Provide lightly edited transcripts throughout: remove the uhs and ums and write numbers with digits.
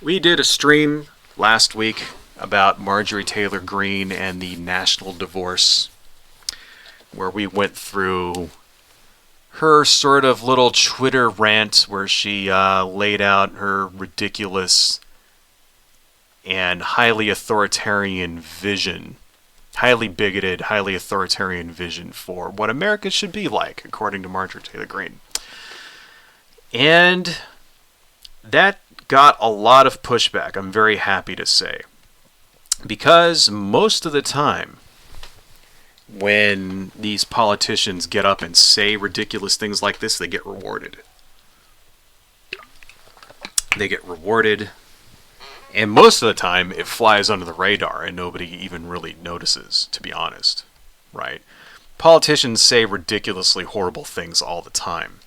We did a stream last week about Marjorie Taylor Greene and the national divorce, where we went through her sort of little Twitter rant where she laid out her ridiculous and highly authoritarian vision, highly bigoted, highly authoritarian vision for what America should be like, according to Marjorie Taylor Greene. And that got a lot of pushback, I'm very happy to say. Because most of the time, when these politicians get up and say ridiculous things like this, they get rewarded. They get rewarded, and most of the time, it flies under the radar and nobody even really notices, to be honest. Right? Politicians say ridiculously horrible things all the time.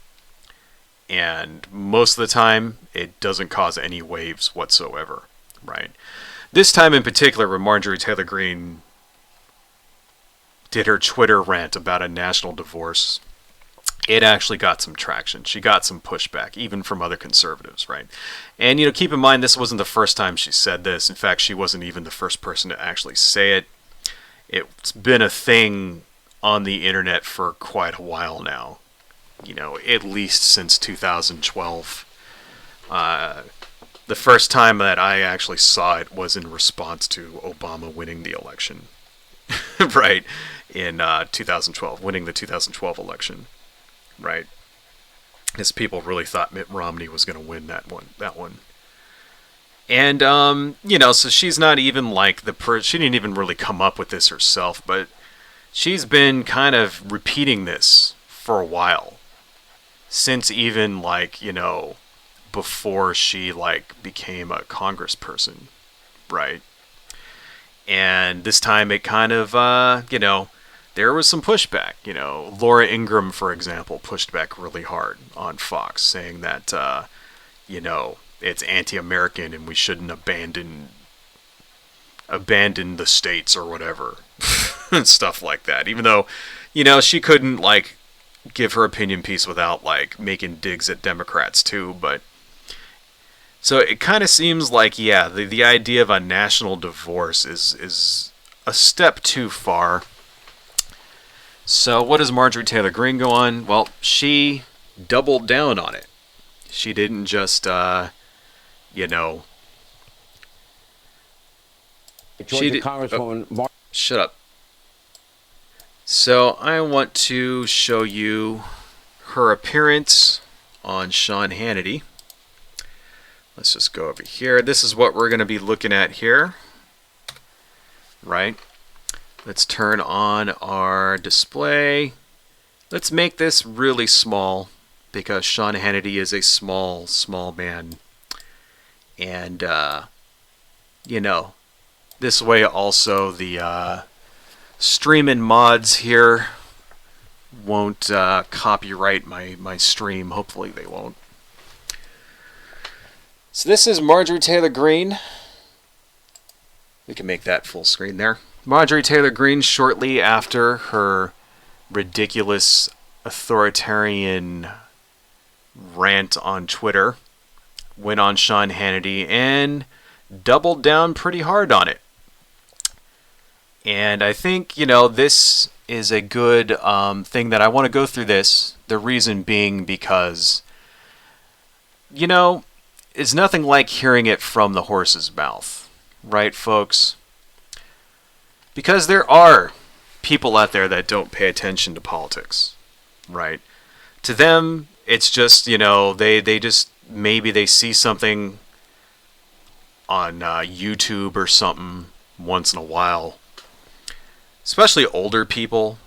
And most of the time, it doesn't cause any waves whatsoever, right? This time in particular, when Marjorie Taylor Greene did her Twitter rant about a national divorce, it actually got some traction. She got some pushback, even from other conservatives, right? And, keep in mind, this wasn't the first time she said this. In fact, she wasn't even the first person to actually say it. It's been a thing on the internet for quite a while now. At least since 2012. The first time that I actually saw it was in response to Obama winning the election. Right? In 2012, winning the 2012 election. Right? Because people really thought Mitt Romney was going to win that one. And, so she's not even like she didn't even really come up with this herself, but she's been kind of repeating this for a while. Since even, before she, became a congressperson, right? And this time it kind of, there was some pushback. Laura Ingraham, for example, pushed back really hard on Fox, saying that, it's anti-American and we shouldn't abandon the states or whatever. And stuff like that. Even though, she couldn't, give her opinion piece without making digs at Democrats too, but so it kind of seems like the idea of a national divorce is a step too far. So what does Marjorie Taylor Greene go on? Well, she doubled down on it. She didn't just Georgia Congresswoman shut up. So I want to show you her appearance on Sean Hannity. Let's just go over here. This is what we're going to be looking at here. Right? Let's turn on our display. Let's make this really small because Sean Hannity is a small man. And, this way also the streaming mods here won't copyright my stream. Hopefully they won't. So this is Marjorie Taylor Greene. We can make that full screen there. Marjorie Taylor Greene, shortly after her ridiculous authoritarian rant on Twitter, went on Sean Hannity and doubled down pretty hard on it. And I think, this is a good thing that I want to go through this. The reason being because, it's nothing like hearing it from the horse's mouth. Right, folks? Because there are people out there that don't pay attention to politics. Right? To them, it's just, they just, maybe they see something on YouTube or something once in a while. Especially older people,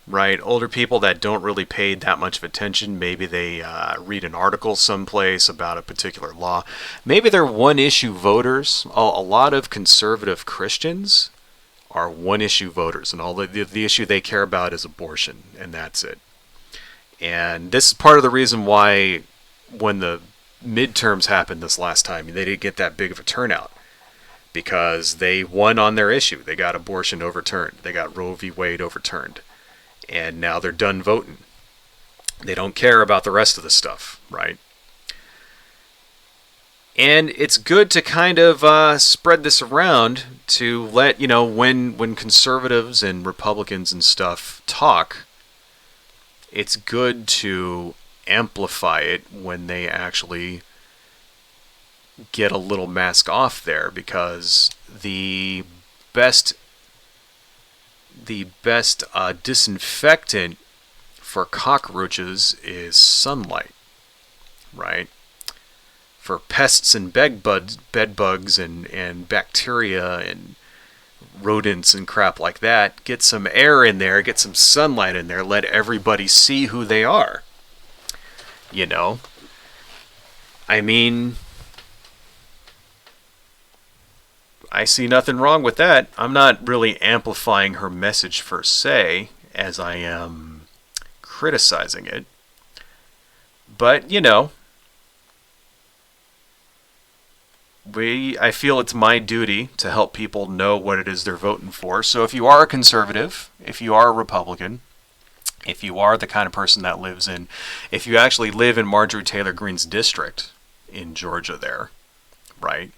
right? Older people that don't really pay that much of attention. Maybe they read an article someplace about a particular law. Maybe they're one-issue voters. A lot of conservative Christians are one-issue voters, and all the issue they care about is abortion, and that's it. And this is part of the reason why when the midterms happened this last time, they didn't get that big of a turnout. Because they won on their issue. They got abortion overturned. They got Roe v. Wade overturned. And now they're done voting. They don't care about the rest of the stuff, right? And it's good to kind of spread this around to let, when conservatives and Republicans and stuff talk, it's good to amplify it when they actually get a little mask off there, because the best disinfectant for cockroaches is sunlight, right? For pests and bed bugs and bacteria and rodents and crap like that, get some air in there, get some sunlight in there, let everybody see who they are. I mean, I see nothing wrong with that. I'm not really amplifying her message per se, as I am criticizing it. But, I feel it's my duty to help people know what it is they're voting for. So if you are a conservative, if you are a Republican, if you are the kind of person that if you actually live in Marjorie Taylor Greene's district in Georgia there, right,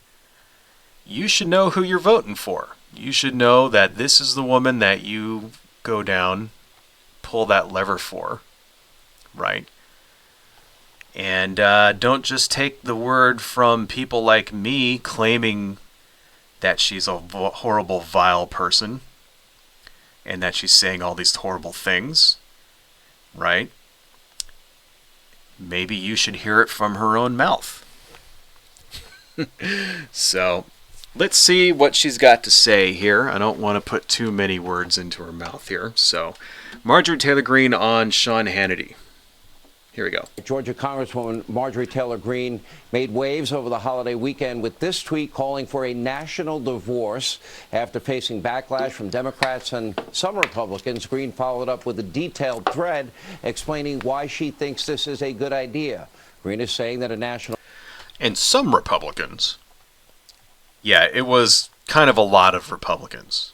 you should know who you're voting for. You should know that this is the woman that you go down, pull that lever for, right? And don't just take the word from people like me claiming that she's a horrible, vile person and that she's saying all these horrible things, right? Maybe you should hear it from her own mouth. So, let's see what she's got to say here. I don't want to put too many words into her mouth here. So, Marjorie Taylor Greene on Sean Hannity. Here we go. Georgia Congresswoman Marjorie Taylor Greene made waves over the holiday weekend with this tweet calling for a national divorce after facing backlash from Democrats and some Republicans. Greene followed up with a detailed thread explaining why she thinks this is a good idea. Greene is saying that a national... And some Republicans. Yeah, it was kind of a lot of Republicans,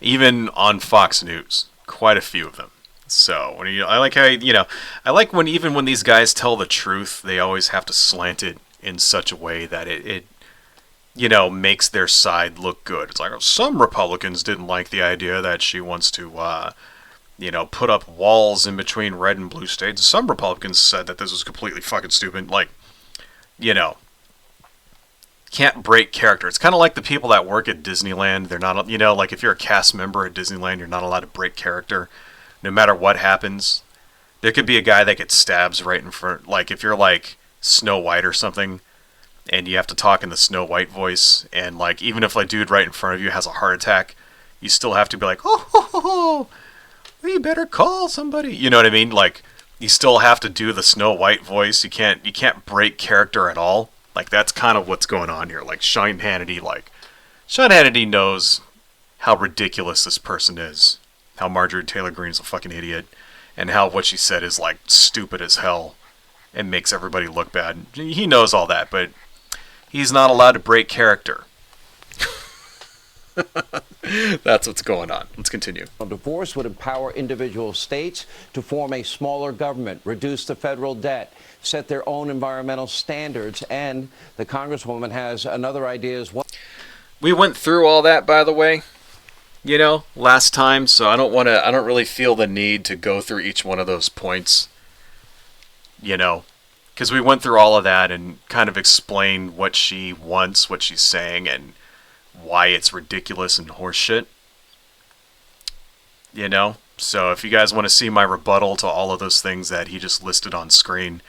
Even on Fox News. Quite a few of them. So I like how I like when these guys tell the truth, they always have to slant it in such a way that it makes their side look good. It's like, oh, some Republicans didn't like the idea that she wants to put up walls in between red and blue states. Some Republicans said that this was completely fucking stupid. Like, can't break character. It's kind of like the people that work at Disneyland. They're not, like if you're a cast member at Disneyland, you're not allowed to break character no matter what happens. There could be a guy that gets stabs right in front, like if you're like Snow White or something and you have to talk in the Snow White voice, and like even if a dude right in front of you has a heart attack, you still have to be like, oh, we better call somebody. You know what I mean? Like you still have to do the Snow White voice. You can't break character at all. Like, that's kind of what's going on here. Like, Sean Hannity knows how ridiculous this person is. How Marjorie Taylor Greene's a fucking idiot. And how what she said is, like, stupid as hell. And makes everybody look bad. He knows all that, but he's not allowed to break character. That's what's going on. Let's continue. A divorce would empower individual states to form a smaller government, reduce the federal debt, set their own environmental standards, and the Congresswoman has another idea as well. We went through all that, by the way, last time, so I don't really feel the need to go through each one of those points, because we went through all of that and kind of explained what she wants, what she's saying, and why it's ridiculous and horseshit. So if you guys want to see my rebuttal to all of those things that he just listed on screen,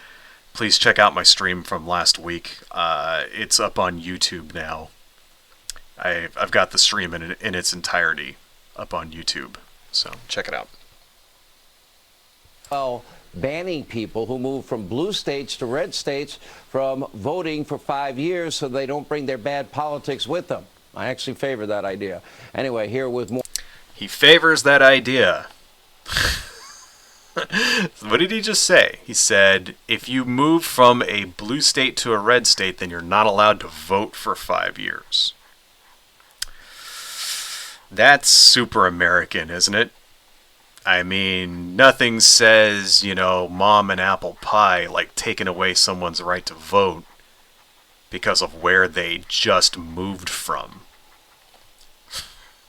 please check out my stream from last week. It's up on YouTube now. I've got the stream in its entirety up on YouTube, so check it out. Well, banning people who move from blue states to red states from voting for 5 years so they don't bring their bad politics with them. I actually favor that idea. Anyway, here with more. He favors that idea. What did he just say? He said, if you move from a blue state to a red state, then you're not allowed to vote for 5 years. That's super American, isn't it? I mean, nothing says, mom and apple pie like taking away someone's right to vote because of where they just moved from.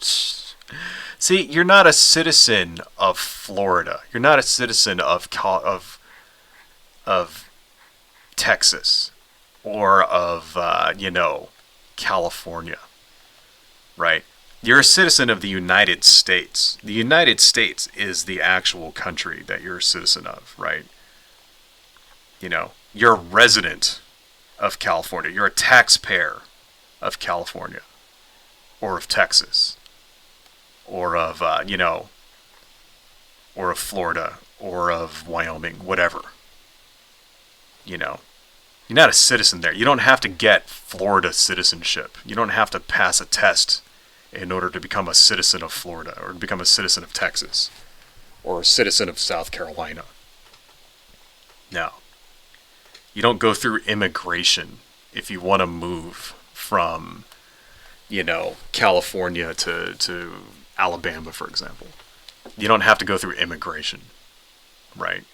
See, you're not a citizen of Florida. You're not a citizen of Texas or of California, right? You're a citizen of the United States. The United States is the actual country that you're a citizen of, right? You're a resident of California. You're a taxpayer of California or of Texas or of, or of Florida or of Wyoming, whatever. You're not a citizen there. You don't have to get Florida citizenship. You don't have to pass a test in order to become a citizen of Florida or to become a citizen of Texas or a citizen of South Carolina. No. You don't go through immigration if you want to move from, California to Alabama, for example. You don't have to go through immigration, right?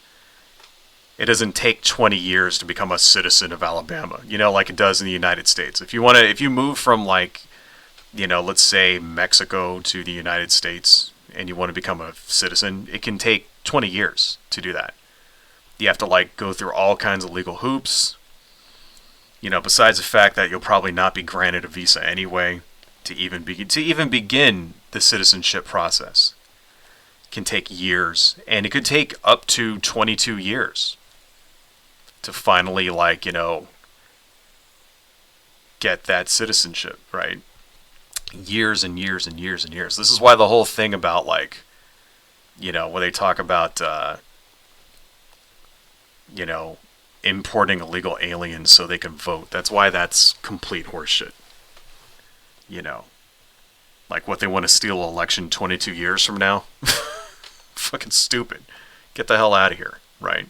It doesn't take 20 years to become a citizen of Alabama, like it does in the United States. If you move from let's say Mexico to the United States and you want to become a citizen, it can take 20 years to do that. You have to go through all kinds of legal hoops. Besides the fact that you'll probably not be granted a visa anyway to even begin the citizenship process. It can take years, and it could take up to 22 years to finally get that citizenship, right? Years and years and years and years. This is why the whole thing about where they talk about importing illegal aliens so they can vote. That's why that's complete horseshit. What they want to steal an election 22 years from now? Fucking stupid. Get the hell out of here, right?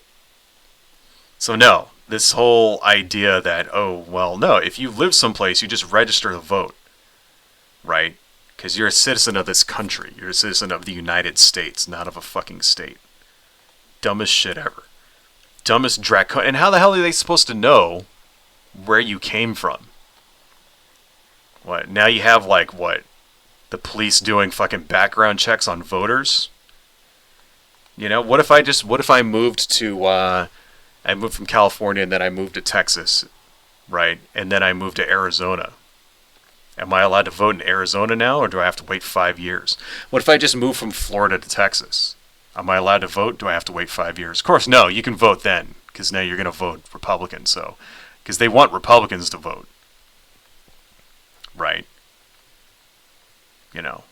So no, this whole idea that, no, if you live someplace, you just register to vote, right? Because you're a citizen of this country. You're a citizen of the United States, not of a fucking state. Dumbest shit ever. Dumbest draconian. And how the hell are they supposed to know where you came from? What? Now you have the police doing fucking background checks on voters? What if I moved to I moved from California and then I moved to Texas, right? And then I moved to Arizona. Am I allowed to vote in Arizona now, or do I have to wait 5 years? What if I just moved from Florida to Texas? Am I allowed to vote? Do I have to wait 5 years? Of course, no. You can vote then, because now you're going to vote Republican. So, because they want Republicans to vote, right?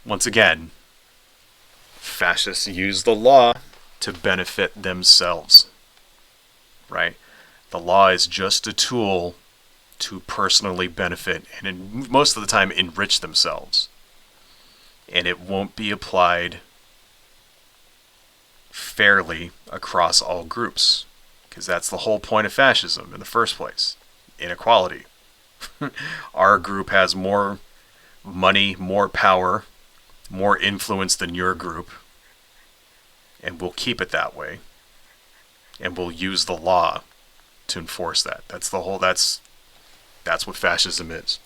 Once again, fascists use the law to benefit themselves, right? The law is just a tool to personally benefit and most of the time enrich themselves. And it won't be applied fairly across all groups, because that's the whole point of fascism in the first place. Inequality. Our group has more money, more power, more influence than your group, and we'll keep it that way. And we'll use the law to enforce that. That's what fascism is.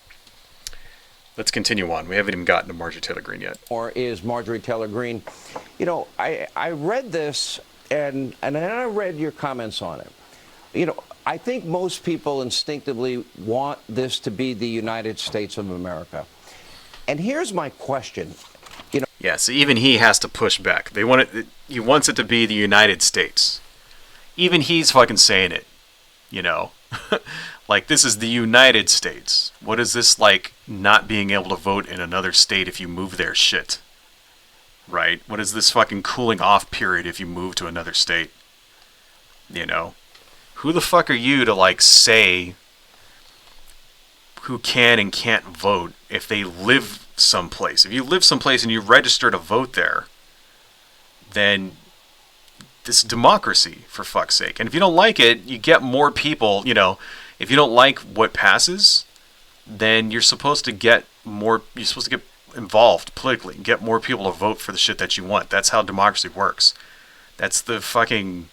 Let's continue on. We haven't even gotten to Marjorie Taylor Greene yet. Or is Marjorie Taylor Greene? I read this and then I read your comments on it. I think most people instinctively want this to be the United States of America. And here's my question. Yeah, so even he has to push back. He wants it to be the United States. Even he's fucking saying it, this is the United States. What is this not being able to vote in another state if you move there shit? Right? What is this fucking cooling off period if you move to another state? Who the fuck are you to say who can and can't vote if they live someplace? If you live someplace and you register to vote there, then this is democracy, for fuck's sake. And if you don't like it, you get more people, if you don't like what passes, then you're supposed to get involved politically and get more people to vote for the shit that you want. That's how democracy works. That's the fucking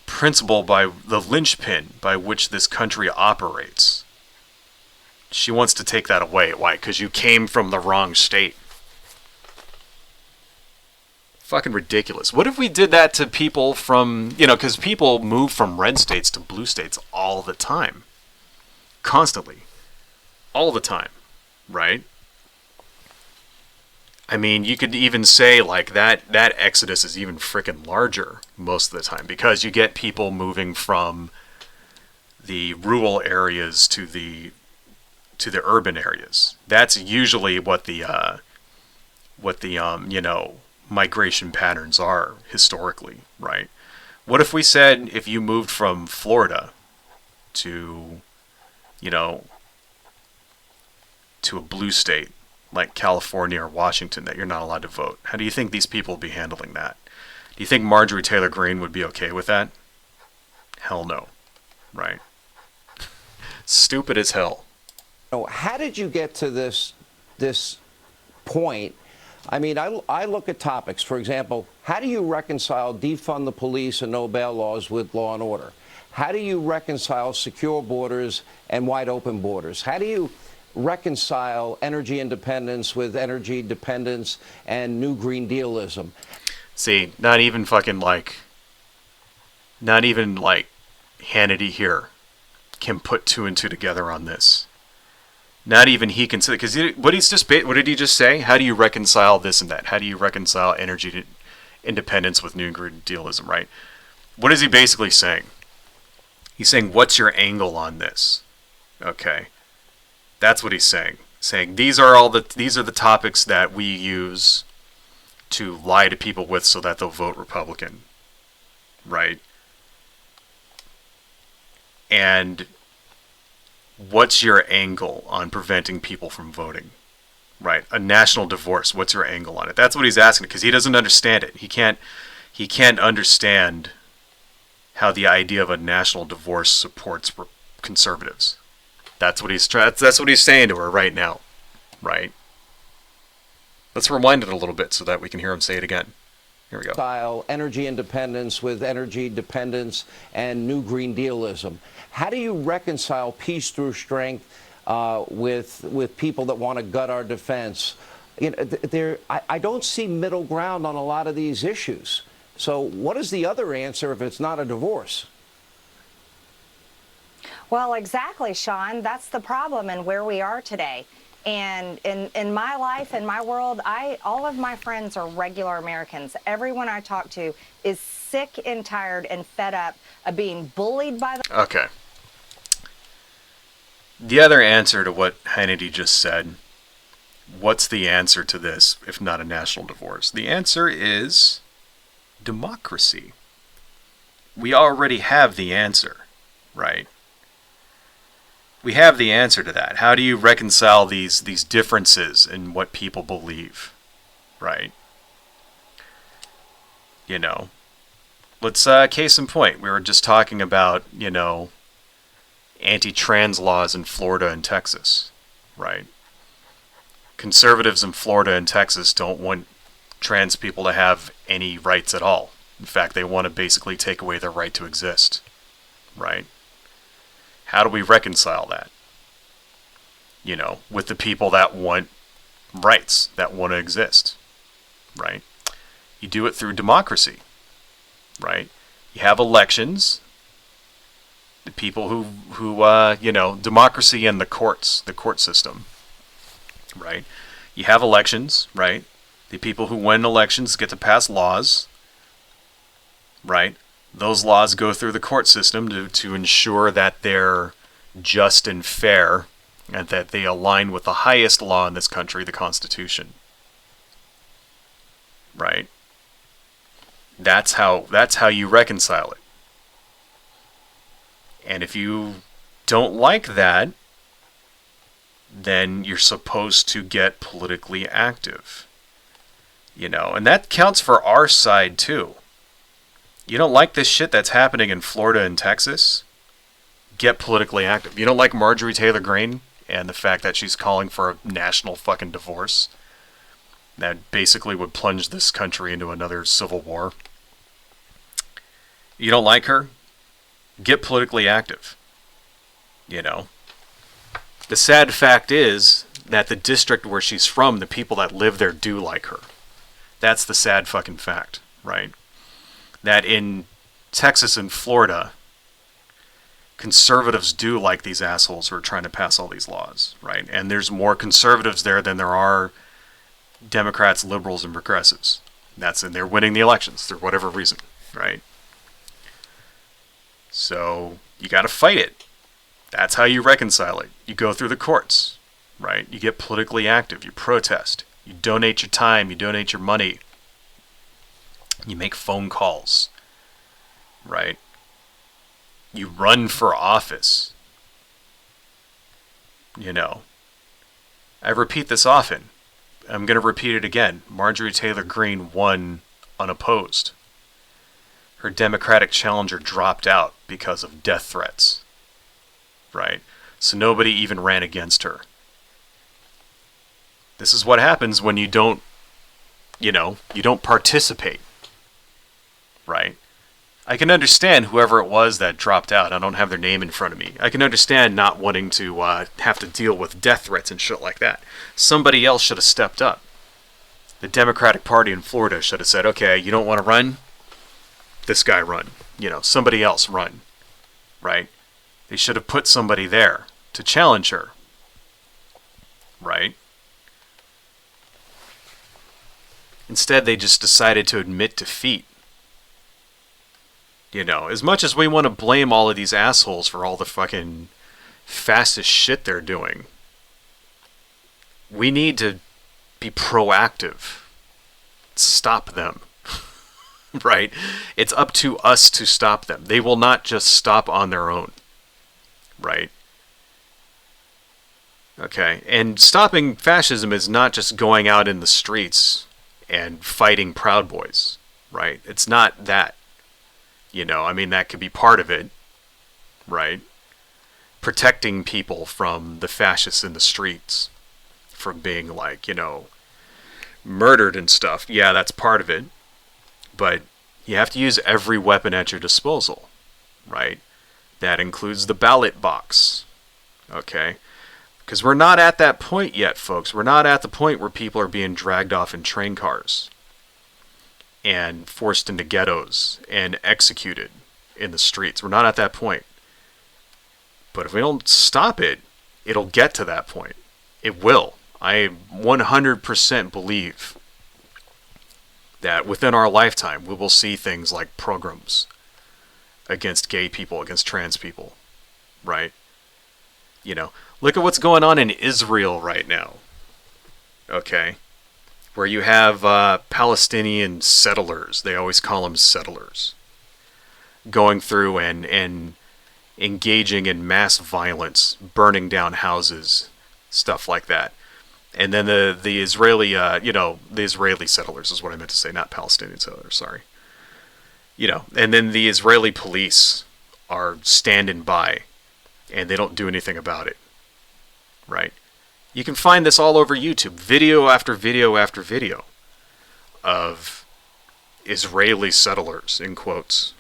principle, by the linchpin by which this country operates. She wants to take that away. Why? Because you came from the wrong state. Fucking ridiculous. What if we did that to people from, because people move from red states to blue states all the time. Constantly. All the time. Right? I mean, you could even say like that exodus is even freaking larger most of the time, because you get people moving from the rural areas to the urban areas. That's usually what the migration patterns are historically, right? What if we said if you moved from Florida to to a blue state like California or Washington, that you're not allowed to vote? How do you think these people would be handling that? Do you think Marjorie Taylor Greene would be okay with that? Hell no. Right? Stupid as hell. How did you get to this point? I mean, I look at topics, for example, how do you reconcile defund the police and no bail laws with law and order? How do you reconcile secure borders and wide open borders? How do you reconcile energy independence with energy dependence and new Green Dealism? See, not even Hannity here can put two and two together on this. Not even he can say, because what did he just say? How do you reconcile this and that? How do you reconcile energy independence with new Green Dealism, right? What is he basically saying? He's saying, what's your angle on this? Okay. That's what he's saying. Saying these are the topics that we use to lie to people with so that they'll vote Republican. Right? And what's your angle on preventing people from voting? Right? A national divorce. What's your angle on it? That's what he's asking, because he doesn't understand it. He can't understand how the idea of a national divorce supports conservatives. That's what he's saying to her right now. Right? Let's rewind it a little bit so that we can hear him say it again. Here we go. Style energy independence with energy dependence and new Green Dealism. How do you reconcile peace through strength with people that want to gut our defense? I don't see middle ground on a lot of these issues. So what is the other answer if it's not a divorce? Well, exactly, Sean. That's the problem and where we are today. And in my life, in my world, all of my friends are regular Americans. Everyone I talk to is sick and tired and fed up of being bullied by the... Okay. The other answer to what Hannity just said, what's the answer to this if not a national divorce? The answer is democracy. We already have the answer, right? We have the answer to that. How do you reconcile these differences in what people believe, right? Let's case in point. We were just talking about, anti-trans laws in Florida and Texas, right? Conservatives in Florida and Texas don't want trans people to have any rights at all. In fact, they want to basically take away their right to exist, right? How do we reconcile that? With the people that want rights, that want to exist, right? You do it through democracy, right? You have elections. The people who democracy and the court system, right? You have elections, right? The people who win elections get to pass laws, right? Those laws go through the court system to ensure that they're just and fair and that they align with the highest law in this country, the Constitution. Right? That's how you reconcile it. And if you don't like that, then you're supposed to get politically active. And that counts for our side too. You don't like this shit that's happening in Florida and Texas? Get politically active. You don't like Marjorie Taylor Greene and the fact that she's calling for a national fucking divorce that basically would plunge this country into another civil war. You don't like her? Get politically active. You know? The sad fact is that the district where she's from, the people that live there do like her. That's the sad fucking fact, right? That in Texas and Florida, conservatives do like these assholes who are trying to pass all these laws, right? And there's more conservatives there than there are Democrats, liberals, and progressives. And they're winning the elections for whatever reason, right? So you got to fight it. That's how you reconcile it. You go through the courts, right? You get politically active. You protest. You donate your time. You donate your money. You make phone calls, right? You run for office. You know, I repeat this often. I'm going to repeat it again. Marjorie Taylor Greene won unopposed. Her Democratic challenger dropped out because of death threats. Right? So nobody even ran against her. This is what happens when you don't, you don't participate. Right? I can understand whoever it was that dropped out. I don't have their name in front of me. I can understand not wanting to have to deal with death threats and shit like that. Somebody else should have stepped up. The Democratic Party in Florida should have said, okay, you don't want to run? This guy run. Somebody else run. Right? They should have put somebody there to challenge her. Right? Instead, they just decided to admit defeat. As much as we want to blame all of these assholes for all the fucking fascist shit they're doing, we need to be proactive. Stop them. Right? It's up to us to stop them. They will not just stop on their own. Right? Okay. And stopping fascism is not just going out in the streets and fighting Proud Boys. Right? It's not that. That could be part of it. Right? Protecting people from the fascists in the streets. From being murdered and stuff. Yeah, that's part of it. But you have to use every weapon at your disposal. Right? That includes the ballot box. Okay? Because we're not at that point yet, folks. We're not at the point where people are being dragged off in train cars and forced into ghettos and executed in the streets. We're not at that point. But if we don't stop it, it'll get to that point. It will. I 100% believe that within our lifetime, we will see things like pogroms against gay people, against trans people, right? Look at what's going on in Israel right now, okay? Where you have Palestinian settlers, they always call them settlers, going through and engaging in mass violence, burning down houses, stuff like that. And then the Israeli, the Israeli settlers is what I meant to say, not Palestinian settlers, sorry. And then the Israeli police are standing by, and they don't do anything about it. Right? You can find this all over YouTube, video after video after video of Israeli settlers, in quotes,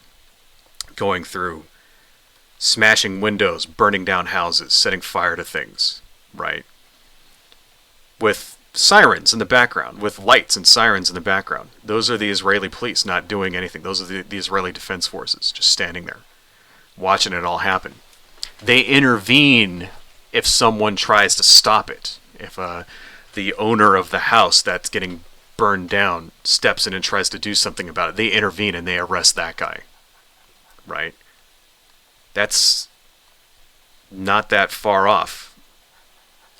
going through, smashing windows, burning down houses, setting fire to things, right? With sirens in the background, with lights and sirens in the background. Those are the Israeli police not doing anything. Those are the Israeli Defense Forces just standing there, watching it all happen. They intervene if someone tries to stop it. If the owner of the house that's getting burned down steps in and tries to do something about it, they intervene and they arrest that guy. Right? That's not that far off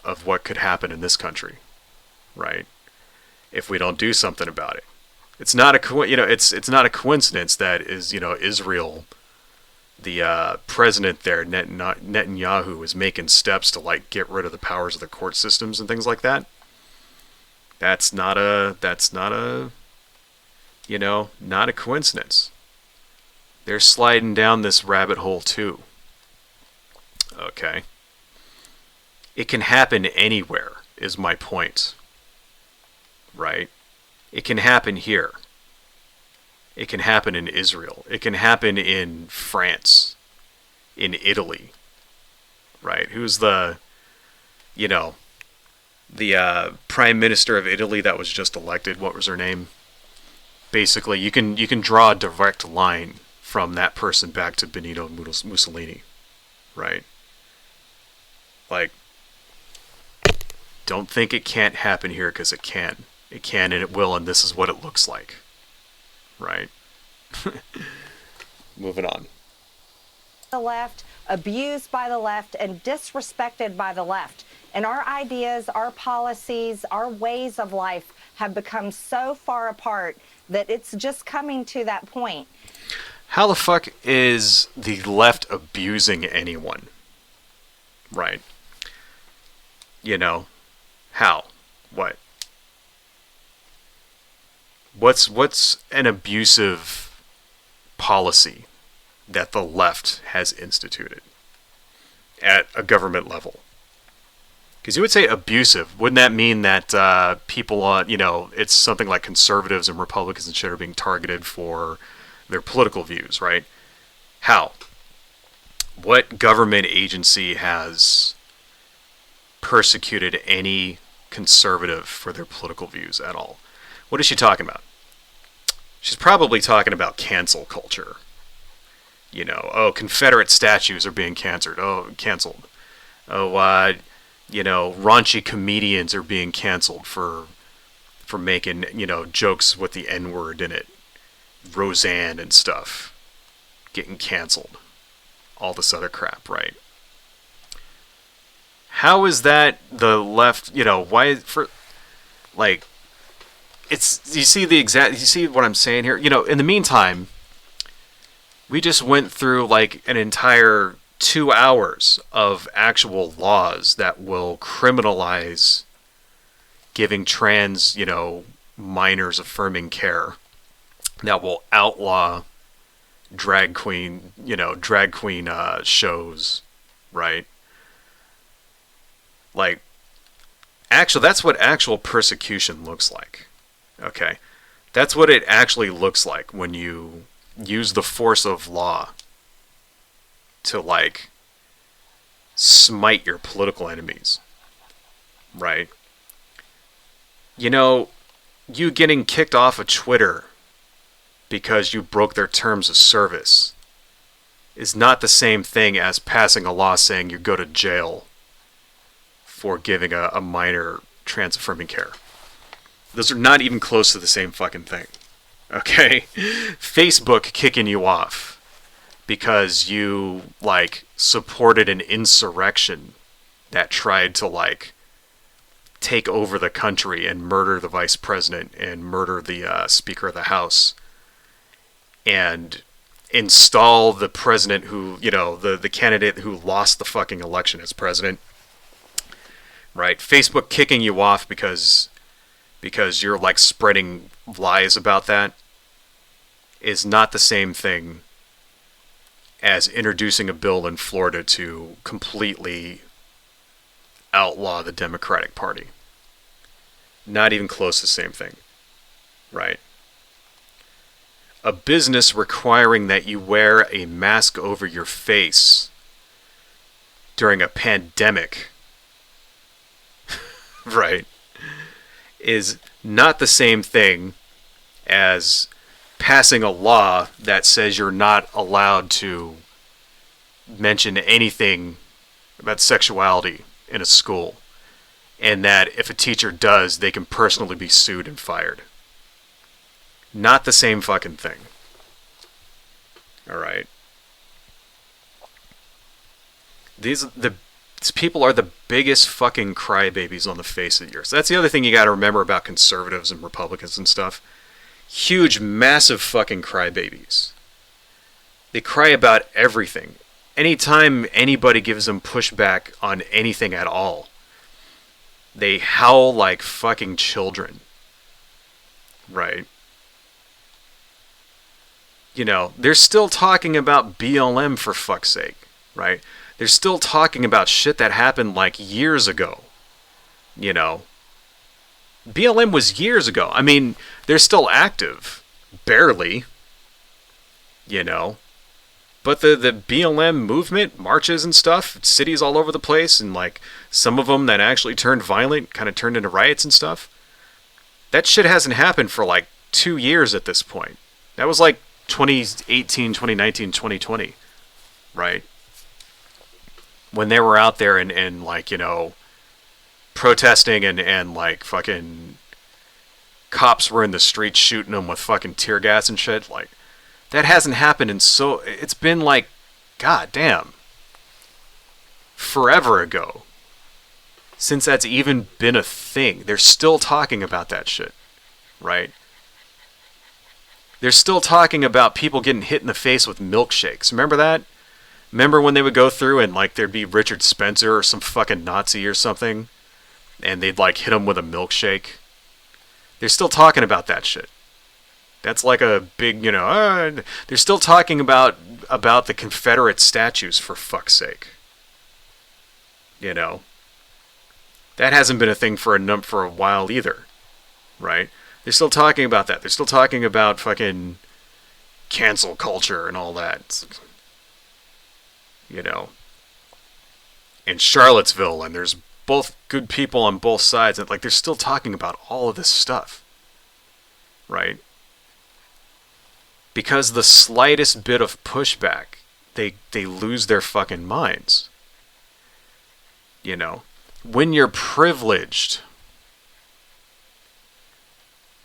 of what could happen in this country. Right? If we don't do something about it. It's not it's not a coincidence that Israel, the president there, Netanyahu, is making steps to get rid of the powers of the court systems and things like that. That's not a not a coincidence. They're sliding down this rabbit hole too. Okay. It can happen anywhere, is my point. Right? It can happen here. It can happen in Israel. It can happen in France, in Italy. Right? Who's the, you know, the prime minister of Italy that was just elected? What was her name? Basically, you can draw a direct line from that person back to Benito Mussolini, right? Like, don't think it can't happen here, because it can. It can and it will, and this is what it looks like, right? Moving on. The left, abused by the left, and disrespected by the left. And our ideas, our policies, our ways of life have become so far apart that it's just coming to that point. How the fuck is the left abusing anyone? Right. You know, how? What? What's an abusive policy that the left has instituted at a government level? Because you would say abusive. Wouldn't that mean that people on, it's something like conservatives and Republicans and shit are being targeted for their political views, right? How? What government agency has persecuted any conservative for their political views at all? What is she talking about? She's probably talking about cancel culture. Confederate statues are being canceled. Canceled. Raunchy comedians are being canceled for making, jokes with the N-word in it. Roseanne and stuff getting canceled. All this other crap, right? How is that the left, why for, like, it's, you see what I'm saying here? In the meantime, we just went through like an entire 2 hours of actual laws that will criminalize giving trans, minors affirming care, that will outlaw drag queen shows, right? Like, actually, that's what actual persecution looks like. Okay? That's what it actually looks like when you use the force of law to, like, smite your political enemies. Right? You getting kicked off of Twitter because you broke their terms of service is not the same thing as passing a law saying you go to jail for giving a minor trans affirming care. Those are not even close to the same fucking thing. Okay? Facebook kicking you off because you, like, supported an insurrection that tried to, like, take over the country and murder the vice president and murder the Speaker of the House and install the president who, the candidate who lost the fucking election as president. Right? Facebook kicking you off because you're, like, spreading lies about that is not the same thing as introducing a bill in Florida to completely outlaw the Democratic Party. Not even close to the same thing. Right? A business requiring that you wear a mask over your face during a pandemic, right, is not the same thing as passing a law that says you're not allowed to mention anything about sexuality in a school, and that if a teacher does, they can personally be sued and fired. Not the same fucking thing. Alright? These people are the biggest fucking crybabies on the face of the earth. So that's the other thing you gotta remember about conservatives and Republicans and stuff. Huge, massive fucking crybabies. They cry about everything. Anytime anybody gives them pushback on anything at all, they howl like fucking children. Right? They're still talking about BLM for fuck's sake, right? They're still talking about shit that happened like years ago. You know, BLM was years ago. I mean, they're still active. Barely. You know. But the BLM movement, marches and stuff, cities all over the place, and like some of them that actually turned violent, kind of turned into riots and stuff. That shit hasn't happened for like 2 years at this point. That was like 2018, 2019, 2020, right? When they were out there and like, you know, protesting and like fucking cops were in the streets shooting them with fucking tear gas and shit, like, that hasn't happened it's been like, goddamn, forever ago since that's even been a thing. They're still talking about that shit, right? They're still talking about people getting hit in the face with milkshakes. Remember that? Remember when they would go through and like there'd be Richard Spencer or some fucking Nazi or something, and they'd like hit him with a milkshake? They're still talking about that shit. That's like a big, you know, they're still talking about the Confederate statues, for fuck's sake. You know, that hasn't been a thing for a while either, right? They're still talking about that. They're still talking about fucking cancel culture and all that. You know, in Charlottesville, and there's both good people on both sides, and like they're still talking about all of this stuff, right? Because the slightest bit of pushback, they lose their fucking minds. You know, when you're privileged,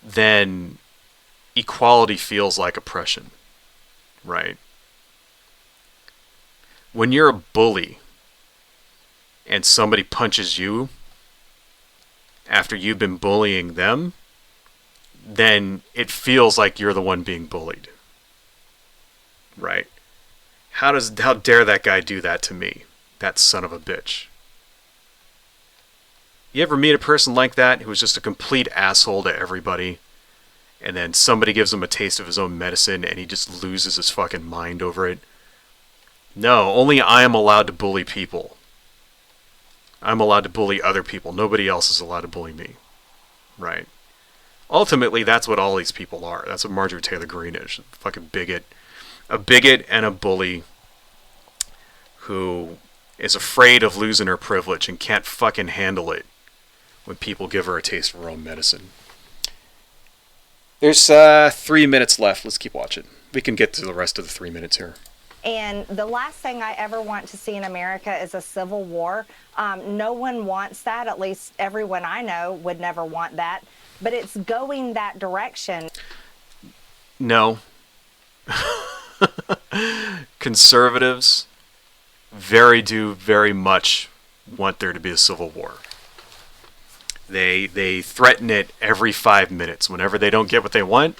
then equality feels like oppression, right? When you're a bully and somebody punches you after you've been bullying them, then it feels like you're the one being bullied. Right? How dare that guy do that to me? That son of a bitch. You ever meet a person like that who is just a complete asshole to everybody, and then somebody gives him a taste of his own medicine and he just loses his fucking mind over it? No, only I am allowed to bully people. I'm allowed to bully other people. Nobody else is allowed to bully me. Right? Ultimately, that's what all these people are. That's what Marjorie Taylor Greene is. A fucking bigot. A bigot and a bully who is afraid of losing her privilege and can't fucking handle it when people give her a taste of her own medicine. There's 3 minutes left. Let's keep watching. We can get to the rest of the 3 minutes here. And the last thing I ever want to see in America is a civil war. No one wants that. At least everyone I know would never want that. But it's going that direction. No. Conservatives very much want there to be a civil war. They threaten it every 5 minutes. Whenever they don't get what they want,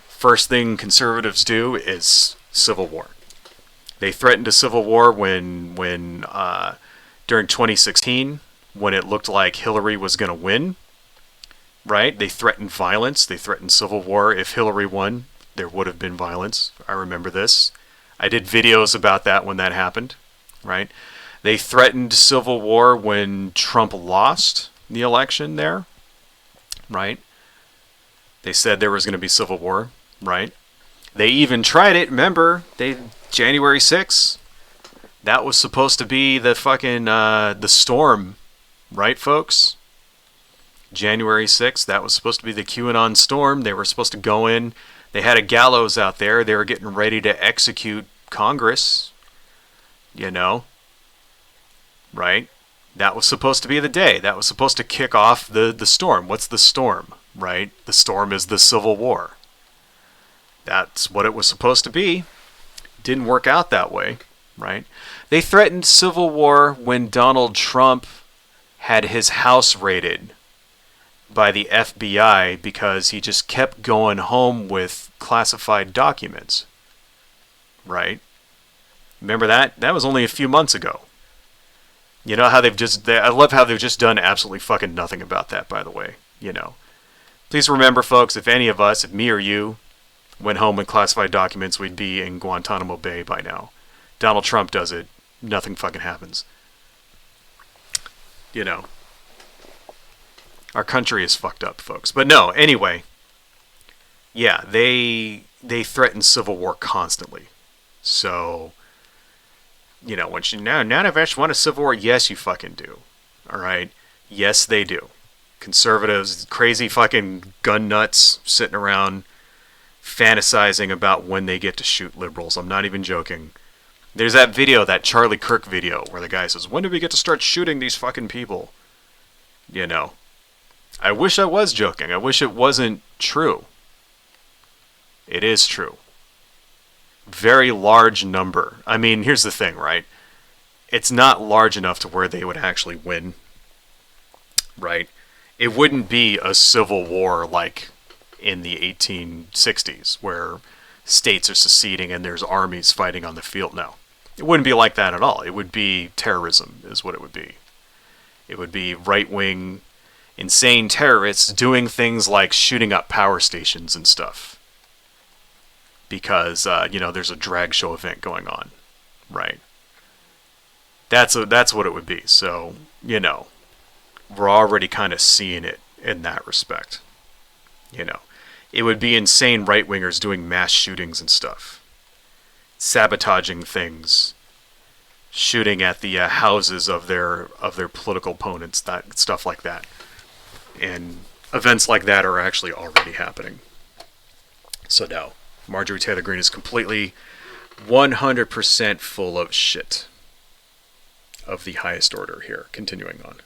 first thing conservatives do is civil war. They threatened a civil war when during 2016, when it looked like Hillary was going to win. Right? They threatened violence. They threatened civil war. If Hillary won, there would have been violence. I remember this. I did videos about that when that happened. Right? They threatened civil war when Trump lost the election there. Right? They said there was going to be civil war. Right? They even tried it. Remember, January 6th. That was supposed to be the fucking the storm. Right, folks? January 6th, that was supposed to be the QAnon storm. They were supposed to go in. They had a gallows out there. They were getting ready to execute Congress. You know? Right? That was supposed to be the day. That was supposed to kick off the storm. What's the storm? Right? The storm is the Civil War. That's what it was supposed to be. Didn't work out that way. Right? They threatened civil war when Donald Trump had his house raided by the FBI because he just kept going home with classified documents. Right? Remember that? That was only a few months ago. You know how I love how they've just done absolutely fucking nothing about that, by the way. You know. Please remember, folks, if any of us, if me or you, went home with classified documents, we'd be in Guantanamo Bay by now. Donald Trump does it nothing fucking happens. You know, our country is fucked up, folks. But no, anyway, yeah, they threaten civil war constantly. So, you know, when none of us want a civil war. Yes, you fucking do. All right. Yes, they do. Conservatives, crazy fucking gun nuts sitting around fantasizing about when they get to shoot liberals. I'm not even joking. There's that video, that Charlie Kirk video, where the guy says, when do we get to start shooting these fucking people? You know. I wish I was joking. I wish it wasn't true. It is true. Very large number. I mean, here's the thing, right? It's not large enough to where they would actually win. Right? It wouldn't be a civil war like in the 1860s, where states are seceding and there's armies fighting on the field. No. It wouldn't be like that at all. It would be terrorism, is what it would be. It would be right-wing, insane terrorists doing things like shooting up power stations and stuff. Because, you know, there's a drag show event going on. Right? That's what it would be. So, you know, we're already kind of seeing it in that respect. You know, it would be insane right-wingers doing mass shootings and stuff. Sabotaging things. Shooting at the houses of their political opponents, that stuff like that. And events like that are actually already happening. So no, Marjorie Taylor Greene is completely 100% full of shit. Of the highest order here. Continuing on.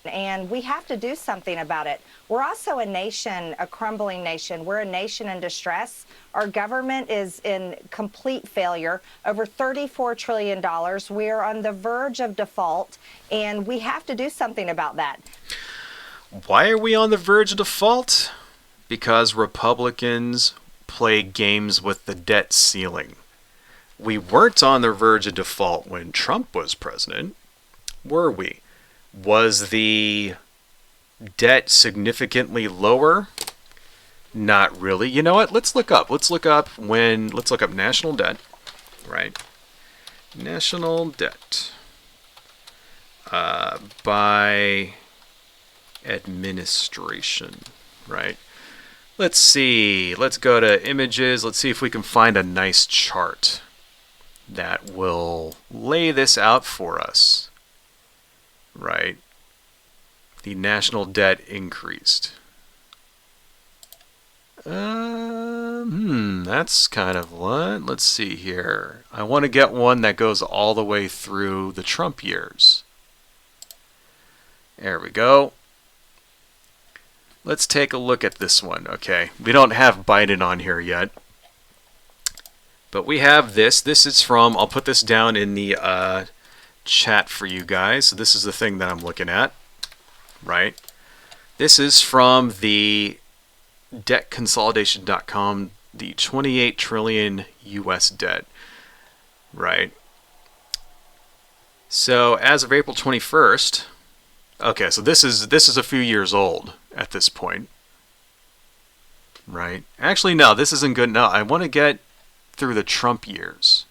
And we have to do something about it. We're also a nation, a crumbling nation. We're a nation in distress. Our government is in complete failure. Over $34 trillion. We are on the verge of default, and we have to do something about that. Why are we on the verge of default? Because Republicans play games with the debt ceiling. We weren't on the verge of default when Trump was president, were we? Was the debt significantly lower? Not really. You know what? Let's look up. Let's look up national debt, right? National debt by administration, right? Let's see. Let's go to images. Let's see if we can find a nice chart that will lay this out for us, right? The national debt increased. That's kind of what? Let's see here. I want to get one that goes all the way through the Trump years. There we go. Let's take a look at this one, okay? We don't have Biden on here yet. But we have this. This is from, I'll put this down in the chat for you guys. So this is the thing that I'm looking at, right? This is from the debtconsolidation.com, the 28 trillion US debt, right? So as of April 21st, okay, so this is a few years old at this point, right? Actually, no, this isn't good. No, I want to get through the Trump years,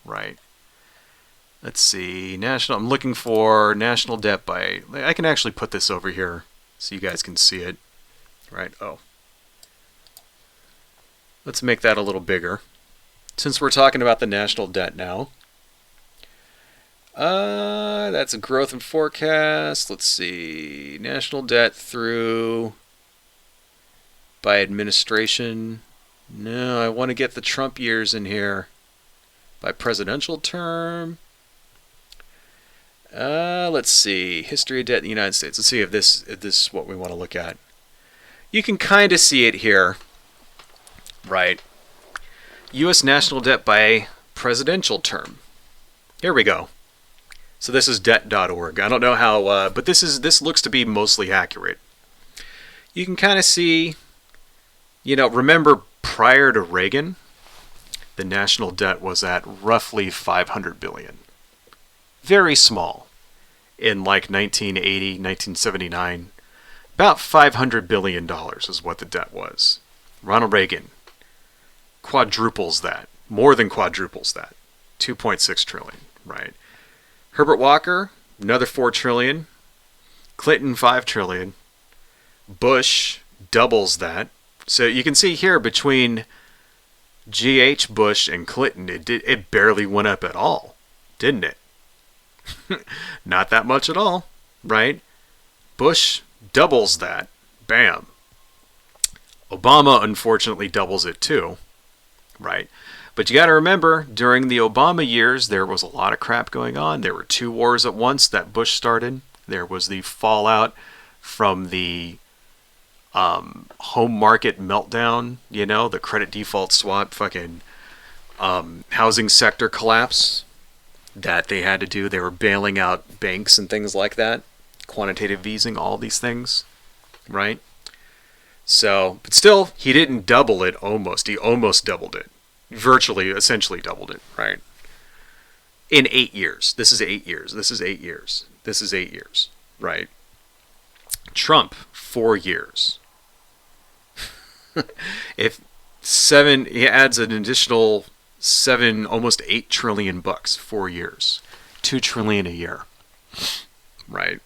right? Let's see, I'm looking for national debt by, I can actually put this over here so you guys can see it, right? Oh. Let's make that a little bigger. Since we're talking about the national debt now. That's a growth and forecast. Let's see, national debt through by administration. No, I want to get the Trump years in here. By presidential term. Let's see. History of debt in the United States. Let's see if this is what we want to look at. You can kind of see it here. Right. U.S. national debt by presidential term. Here we go. So this is debt.org. I don't know how, but this looks to be mostly accurate. You can kind of see, you know, remember prior to Reagan, the national debt was at roughly $500 billion. Very small. In like 1980, 1979, about $500 billion is what the debt was. Ronald Reagan quadruples that, more than quadruples that, 2.6 trillion, right? Herbert Walker, another 4 trillion. Clinton, 5 trillion. Bush doubles that. So you can see here between GH, Bush, and Clinton, it barely went up at all, didn't it? Not that much at all, right? Bush doubles that. Bam. Obama, unfortunately, doubles it too, right? But you got to remember, during the Obama years, there was a lot of crap going on. There were 2 wars at once that Bush started. There was the fallout from the home market meltdown, the credit default swap, fucking housing sector collapse that they had to do. They were bailing out banks and things like that, quantitative easing, all these things, right? So, but still, he didn't double it almost. He almost doubled it. Virtually, essentially doubled it, right? In 8 years. This is 8 years. This is 8 years. This is 8 years, right? Trump, 4 years. If he adds an additional 7, almost 8 trillion bucks, 4 years, 2 trillion a year, right?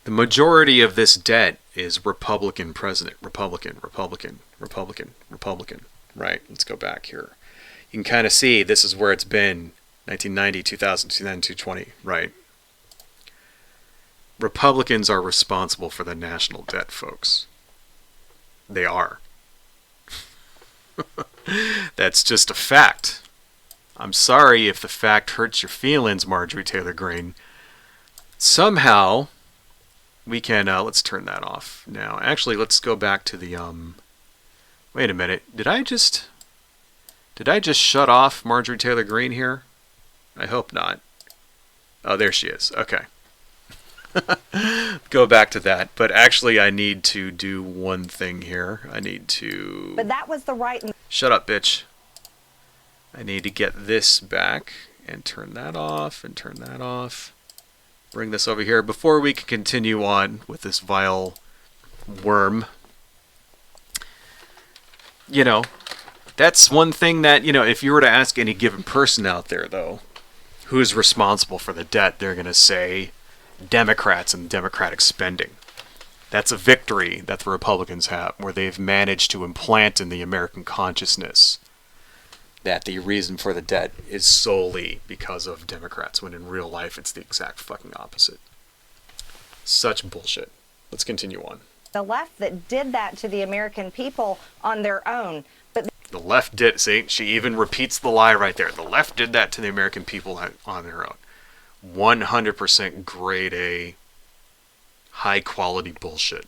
The majority of this debt is Republican president, Republican, right? Let's go back here. You can kind of see this is where it's been, 1990, 2000, 2020, right? Republicans are responsible for the national debt, folks. They are. That's just a fact. I'm sorry if the fact hurts your feelings, Marjorie Taylor Greene. Somehow, we can, let's turn that off now. Actually, let's go back to the, wait a minute. Did I just shut off Marjorie Taylor Greene here? I hope not. Oh, there she is. Okay. Go back to that. But actually, I need to do one thing here. But that was the right... Shut up, bitch. I need to get this back and turn that off and turn that off. Bring this over here before we can continue on with this vile worm. That's one thing that, if you were to ask any given person out there, though, who's responsible for the debt, they're going to say Democrats and Democratic spending. That's a victory that the Republicans have, where they've managed to implant in the American consciousness that the reason for the debt is solely because of Democrats, when in real life it's the exact fucking opposite. Such bullshit. Let's continue on. The left that did that to the American people on their own. But the left did, see, she even repeats the lie right there. The left did that to the American people on their own. 100% grade A, high quality bullshit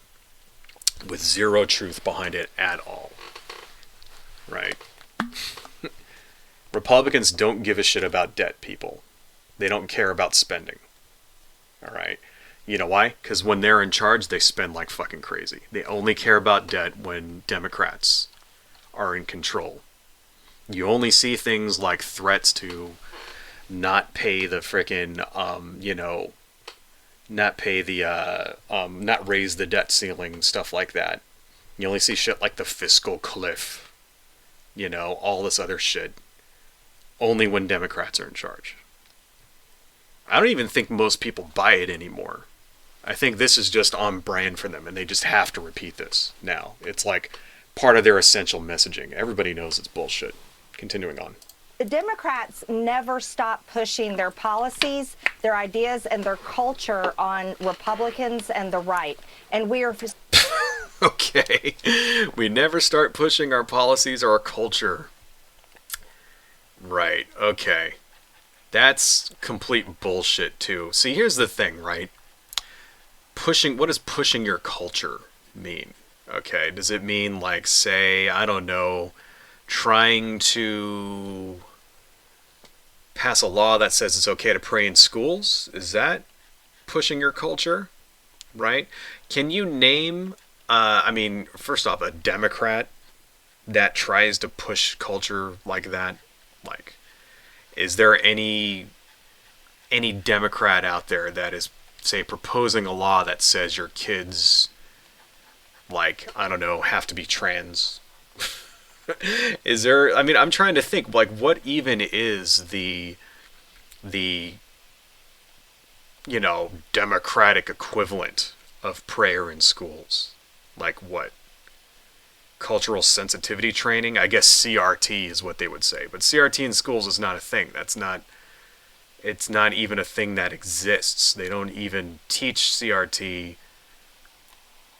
with zero truth behind it at all. Right? Republicans don't give a shit about debt, people. They don't care about spending. All right? You know why? Because when they're in charge, they spend like fucking crazy. They only care about debt when Democrats are in control. You only see things like threats to not pay the frickin', not raise the debt ceiling, stuff like that. You only see shit like the fiscal cliff, all this other shit, only when Democrats are in charge. I don't even think most people buy it anymore. I think this is just on brand for them, and they just have to repeat this now. It's like part of their essential messaging. Everybody knows it's bullshit. Continuing on. the Democrats never stop pushing their policies, their ideas, and their culture on Republicans and the right. And we are... Okay. We never start pushing our policies or our culture. Right. Okay. That's complete bullshit, too. See, here's the thing, right? What does pushing your culture mean? Okay. Does it mean, like, say, I don't know, trying to pass a law that says it's okay to pray in schools? Is that pushing your culture? Right? Can you name, first off, a Democrat that tries to push culture like that? Like, is there any Democrat out there that is, say, proposing a law that says your kids, like, I don't know, have to be trans? Is there? I mean, I'm trying to think. Like, what even is the democratic equivalent of prayer in schools? Like what? Cultural sensitivity training? I guess CRT is what they would say. But CRT in schools is not a thing. It's not even a thing that exists. They don't even teach CRT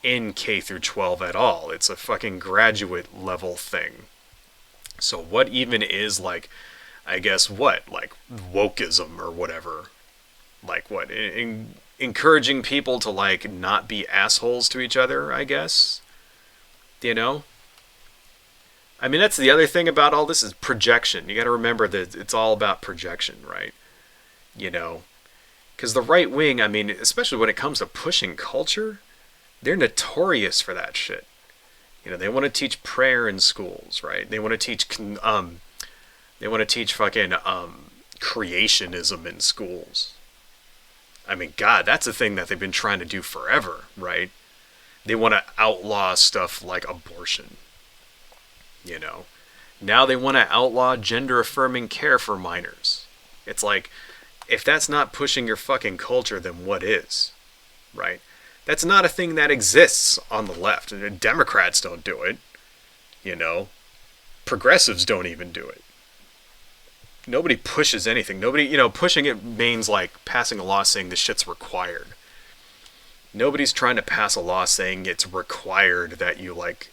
in K through 12 at all. It's a fucking graduate level thing. So what even is, like, I guess what? Like wokeism or whatever. Like what? Encouraging people to, like, not be assholes to each other, I guess. You know? I mean, that's the other thing about all this is projection. You got to remember that it's all about projection, right? You know? Because the right wing, I mean, especially when it comes to pushing culture, they're notorious for that shit. You know, they want to teach prayer in schools, right? They want to teach fucking creationism in schools. I mean, God, that's a thing that they've been trying to do forever, right? They want to outlaw stuff like abortion. You know, now they want to outlaw gender-affirming care for minors. It's like, if that's not pushing your fucking culture, then what is, right? That's not a thing that exists on the left. And Democrats don't do it, you know. Progressives don't even do it. Nobody pushes anything. Nobody, pushing it means like passing a law saying this shit's required. Nobody's trying to pass a law saying it's required that you, like,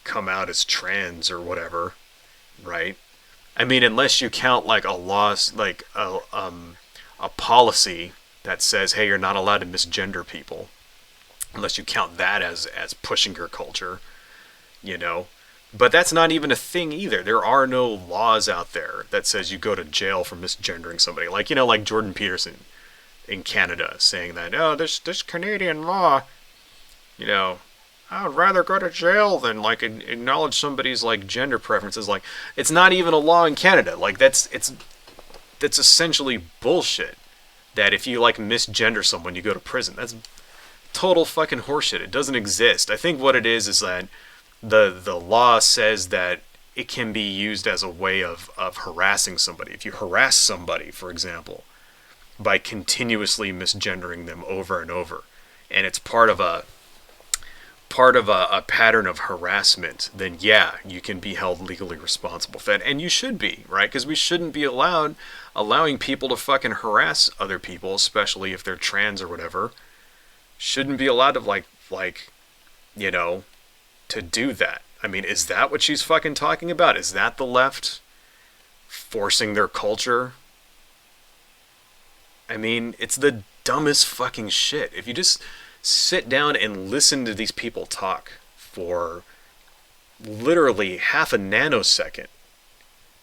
come out as trans or whatever, right? I mean, unless you count like a law, like a policy that says, hey, you're not allowed to misgender people, unless you count that as pushing your culture, you know. But that's not even a thing either. There are no laws out there that says you go to jail for misgendering somebody. Like, like Jordan Peterson in Canada saying that, oh, this Canadian law, I would rather go to jail than, like, acknowledge somebody's, like, gender preferences. Like, it's not even a law in Canada. Like, that's essentially bullshit. That if you, like, misgender someone, you go to prison. That's total fucking horseshit. It doesn't exist. I think what it is that the law says that it can be used as a way of harassing somebody. If you harass somebody, for example, by continuously misgendering them over and over, and it's part of a pattern of harassment, then yeah, you can be held legally responsible for that. And you should be, right? Because we shouldn't be allowing people to fucking harass other people, especially if they're trans or whatever. Shouldn't be allowed to, to do that. I mean, is that what she's fucking talking about? Is that the left forcing their culture? I mean, it's the dumbest fucking shit. If you just sit down and listen to these people talk for literally half a nanosecond,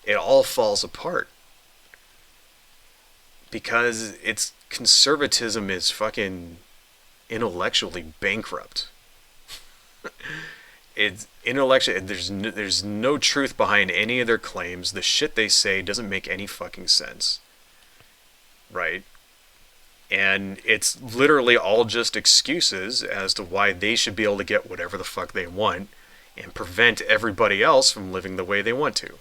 it all falls apart. Because conservatism is fucking intellectually bankrupt. It's intellectually, there's no truth behind any of their claims. The shit they say doesn't make any fucking sense. Right? And it's literally all just excuses as to why they should be able to get whatever the fuck they want and prevent everybody else from living the way they want to.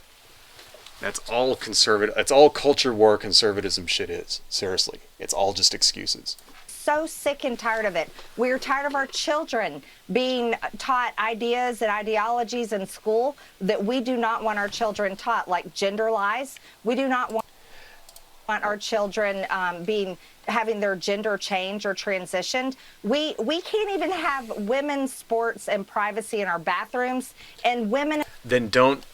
That's all that's all culture war conservatism shit is. Seriously. It's all just excuses. So sick and tired of it. We're tired of our children being taught ideas and ideologies in school that we do not want our children taught, like gender lies. We do not want our children having their gender change or transitioned. We can't even have women's sports and privacy in our bathrooms, and women. Then don't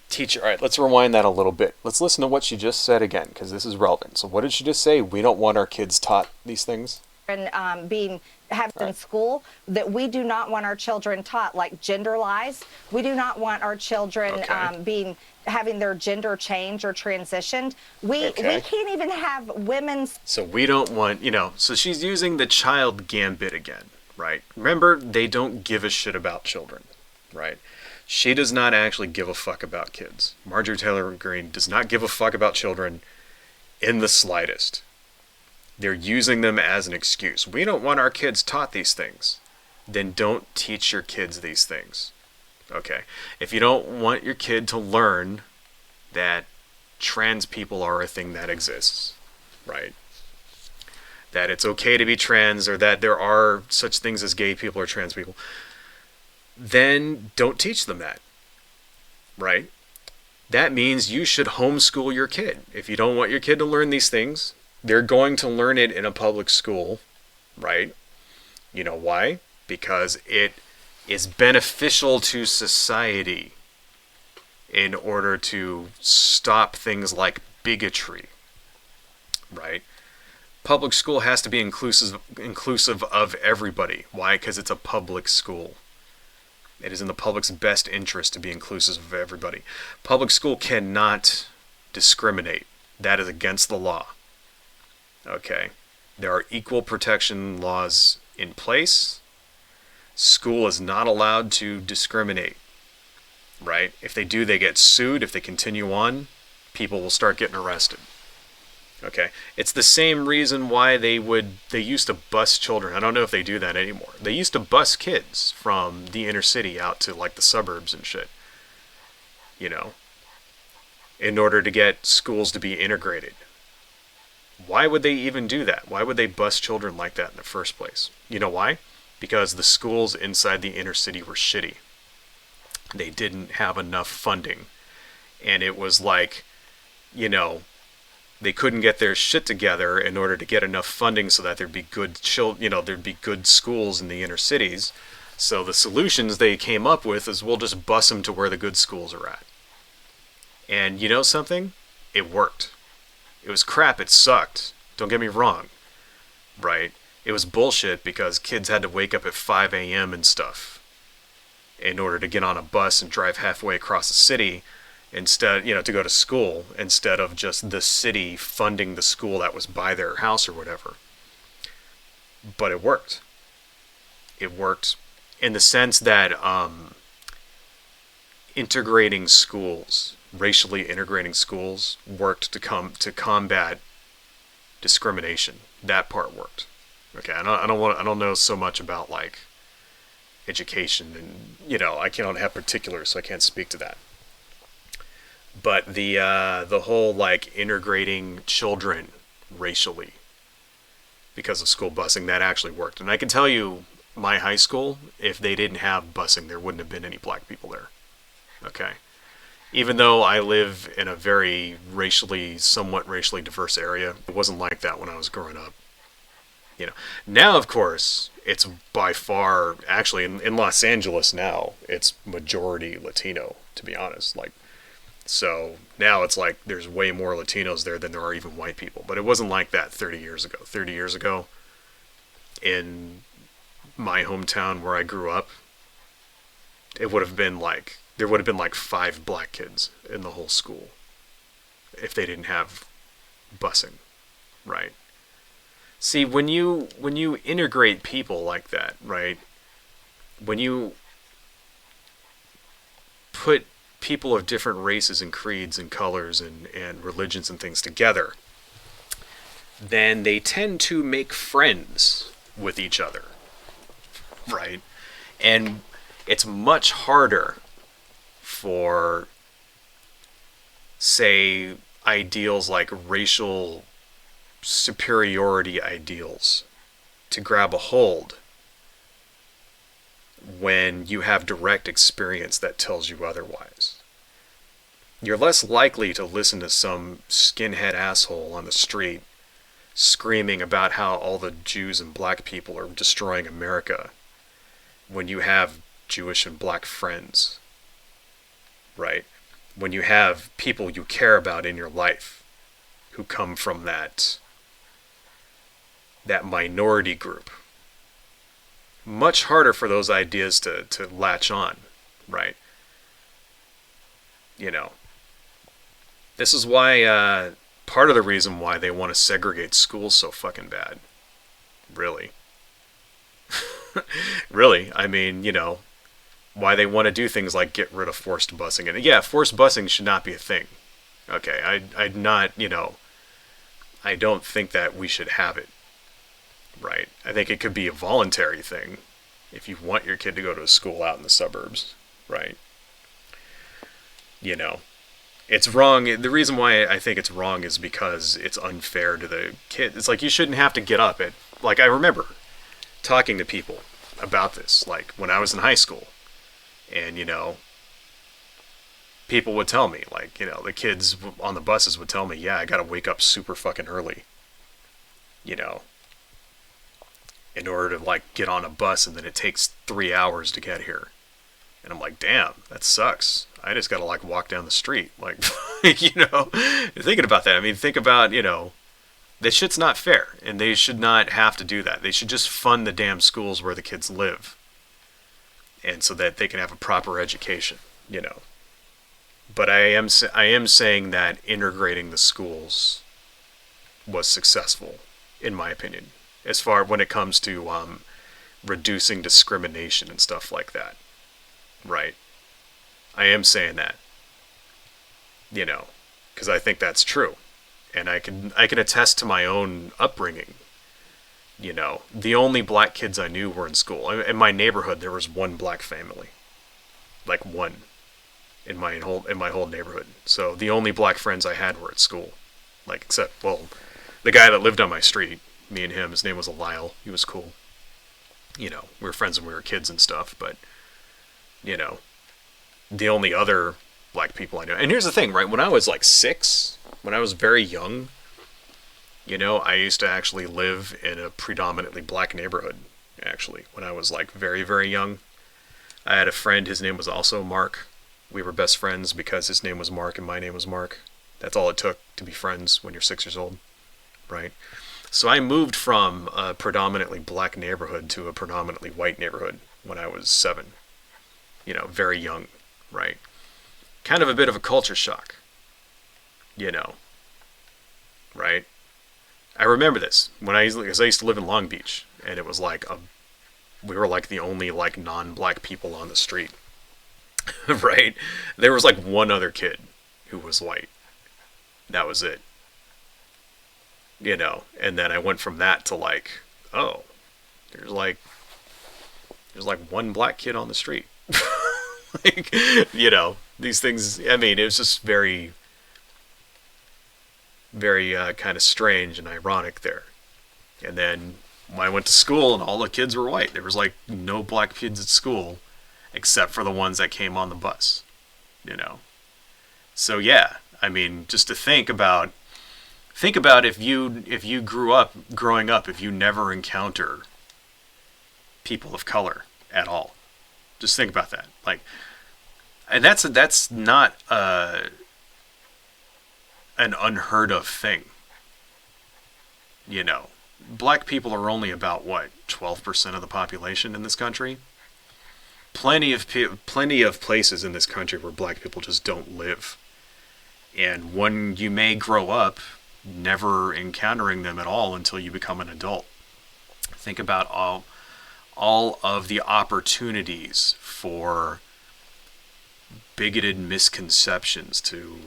teach. All right, let's rewind that a little bit. Let's listen to what she just said again, because this is relevant. So what did she just say? We don't want our kids taught these things? And in school that we do not want our children taught, like gender lies. We do not want our children having their gender change or transitioned. We can't even have women's. So we don't want, so she's using the child gambit again, right? Remember, they don't give a shit about children, right? She does not actually give a fuck about kids. Marjorie Taylor Greene does not give a fuck about children in the slightest. They're using them as an excuse. We don't want our kids taught these things. Then don't teach your kids these things. Okay. If you don't want your kid to learn that trans people are a thing that exists, right? That it's okay to be trans, or that there are such things as gay people or trans people, then don't teach them that, right? That means you should homeschool your kid. If you don't want your kid to learn these things, they're going to learn it in a public school, right? You know why? Because it is beneficial to society in order to stop things like bigotry, right? Public school has to be inclusive of everybody. Why? Because it's a public school. It is in the public's best interest to be inclusive of everybody. Public school cannot discriminate. That is against the law. Okay? There are equal protection laws in place. School is not allowed to discriminate. Right? If they do, they get sued. If they continue on, people will start getting arrested. Okay? It's the same reason why they used to bus children. I don't know if they do that anymore. They used to bus kids from the inner city out to like the suburbs and shit. You know, in order to get schools to be integrated. Why would they even do that? Why would they bus children like that in the first place? You know why? Because the schools inside the inner city were shitty. They didn't have enough funding. And it was like, you know, they couldn't get their shit together in order to get enough funding so that there'd be good there'd be good schools in the inner cities. So the solutions they came up with is we'll just bus them to where the good schools are at. And you know something? It worked. It was crap. It sucked. Don't get me wrong. Right? It was bullshit because kids had to wake up at 5 a.m. and stuff in order to get on a bus and drive halfway across the city instead, to go to school, instead of just the city funding the school that was by their house or whatever. But it worked. It worked in the sense that integrating schools, racially integrating schools, worked to combat discrimination. That part worked. Okay, I don't know so much about like education, and I can't have particulars, so I can't speak to that. But the whole like integrating children racially because of school busing, that actually worked. And I can tell you, my high school, if they didn't have busing, there wouldn't have been any black people there. Okay. Even though I live in a very somewhat racially diverse area, it wasn't like that when I was growing up. Now, of course, it's by far, actually, in Los Angeles now, it's majority Latino, to be honest. So now it's like there's way more Latinos there than there are even white people. But it wasn't like that 30 years ago. 30 years ago, in my hometown where I grew up, there would have been like 5 black kids in the whole school if they didn't have busing, right? See, when you integrate people like that, right? When you put people of different races and creeds and colors and religions and things together, then they tend to make friends with each other, right? And it's much harder for, say, ideals like racial superiority ideals to grab a hold when you have direct experience that tells you otherwise. You're less likely to listen to some skinhead asshole on the street screaming about how all the Jews and black people are destroying America when you have Jewish and black friends, right? When you have people you care about in your life who come from that minority group. Much harder for those ideas to latch on, right? This is why, part of the reason why they want to segregate schools so fucking bad. Really. Really, I mean, why they want to do things like get rid of forced busing. And yeah, forced busing should not be a thing. Okay, I'd not, I don't think that we should have it. Right. I think it could be a voluntary thing if you want your kid to go to a school out in the suburbs, right? You know, it's wrong. The reason why I think it's wrong is because it's unfair to the kid. It's like you shouldn't have to get up at, like, I remember talking to people about this, like when I was in high school, and people would tell me, like, the kids on the buses would tell me, yeah, I gotta wake up super fucking early, you know, in order to, like, get on a bus, and then it takes 3 hours to get here. And I'm like, damn, that sucks. I just gotta, like, walk down the street. Like, thinking about that. I mean, think about, that shit's not fair, and they should not have to do that. They should just fund the damn schools where the kids live, and so that they can have a proper education, But I am saying that integrating the schools was successful, in my opinion, as far when it comes to reducing discrimination and stuff like that. Right. I am saying that, because I think that's true, and I can attest to my own upbringing. The only black kids I knew were in school. In my neighborhood, there was one black family, like one, in my whole neighborhood. So the only black friends I had were at school, like except the guy that lived on my street. Me and him, his name was Lyle. He was cool. We were friends when we were kids and stuff, but the only other black people I know. And here's the thing, right? When I was like 6, when I was very young, I used to actually live in a predominantly black neighborhood, actually, when I was like very, very young. I had a friend, his name was also Mark. We were best friends because his name was Mark and my name was Mark. That's all it took to be friends when you're 6 years old, right? So I moved from a predominantly black neighborhood to a predominantly white neighborhood when I was 7. Very young, right? Kind of a bit of a culture shock, right? I remember this because I used to live in Long Beach, and it was like we were like the only like non-black people on the street, right? There was like one other kid who was white. That was it, And then I went from that to like, oh, there's like one black kid on the street. Like, these things, I mean, it was just very, very kind of strange and ironic there. And then when I went to school and all the kids were white, there was like no black kids at school except for the ones that came on the bus, So yeah, I mean, just to think about if you growing up, if you never encounter people of color at all. Just think about that. Like, and that's not an unheard of thing. Black people are only about what, 12% of the population in this country. Plenty of places in this country where black people just don't live. And when you may grow up never encountering them at all until you become an adult. Think about all of the opportunities for bigoted misconceptions to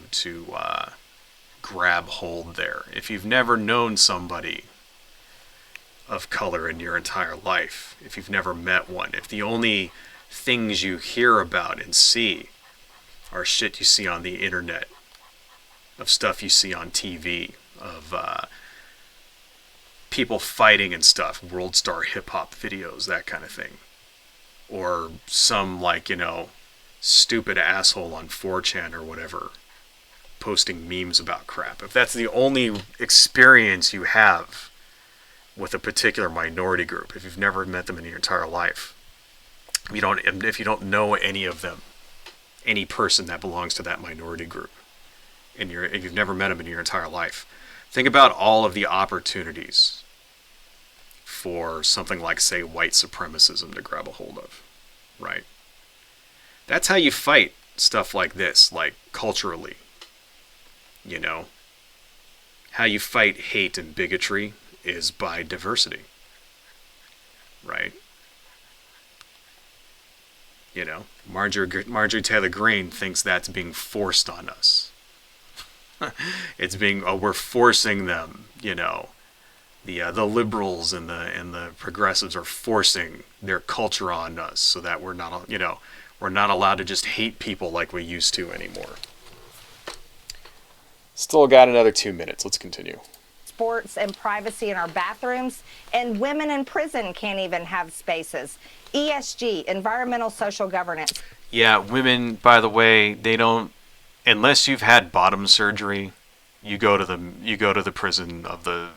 grab hold there. If you've never known somebody of color in your entire life, if you've never met one, if the only things you hear about and see are shit you see on the internet, of stuff you see on TV, of people fighting and stuff, world star hip hop videos, that kind of thing, or some stupid asshole on 4chan or whatever posting memes about crap. If that's the only experience you have with a particular minority group, if you've never met them in your entire life, if you don't know any of them, any person that belongs to that minority group, and if you've never met them in your entire life, think about all of the opportunities for something like, say, white supremacism to grab a hold of, right? That's how you fight stuff like this, like culturally. How you fight hate and bigotry is by diversity, right? Marjorie Taylor Greene thinks that's being forced on us. We're forcing them, the liberals and the progressives are forcing their culture on us so that we're not, We're not allowed to just hate people like we used to anymore. Still got another 2 minutes. Let's continue. Sports and privacy in our bathrooms, and women in prison can't even have spaces. ESG, environmental social governance. Yeah, women, by the way, they don't, unless you've had bottom surgery, you go to the prison of the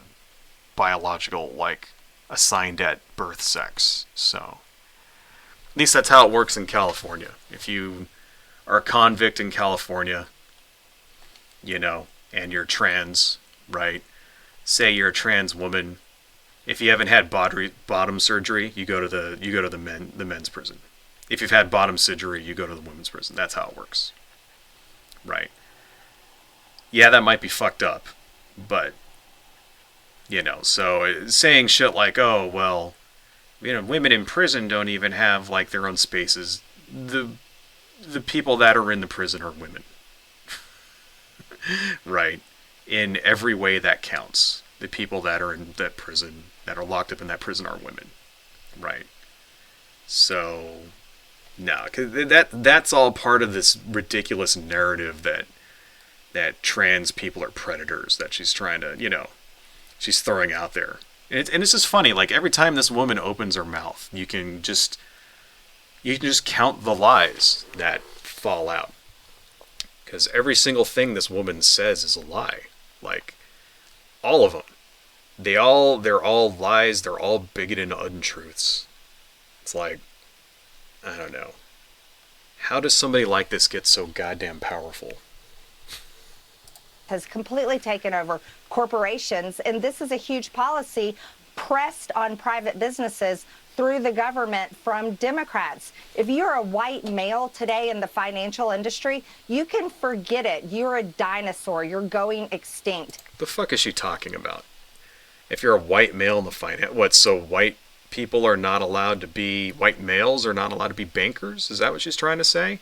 biological, like, assigned at birth sex. So at least that's how it works in California. If you are a convict in California, and you're trans, right? Say you're a trans woman. If you haven't had bottom surgery, you go to the men's prison. If you've had bottom surgery, you go to the women's prison. That's how it works. Right. Yeah, that might be fucked up, but so saying shit like, "Oh, well, women in prison don't even have like their own spaces." The people that are in the prison are women. Right? In every way that counts. The people that are in that prison, that are locked up in that prison, are women. Right? So, no, because that's all part of this ridiculous narrative that trans people are predators that she's trying to, she's throwing out there. And it's just funny, like every time this woman opens her mouth, you can just count the lies that fall out. Because every single thing this woman says is a lie. Like, all of them. They're all lies, they're all bigoted untruths. It's like, I don't know. How does somebody like this get so goddamn powerful? Has completely taken over corporations, and this is a huge policy pressed on private businesses through the government from Democrats. If you're a white male today in the financial industry, you can forget it. You're a dinosaur. You're going extinct. The fuck is she talking about? If you're a white male in the finance, so white people are not allowed to be, white males are not allowed to be bankers? Is that what she's trying to say?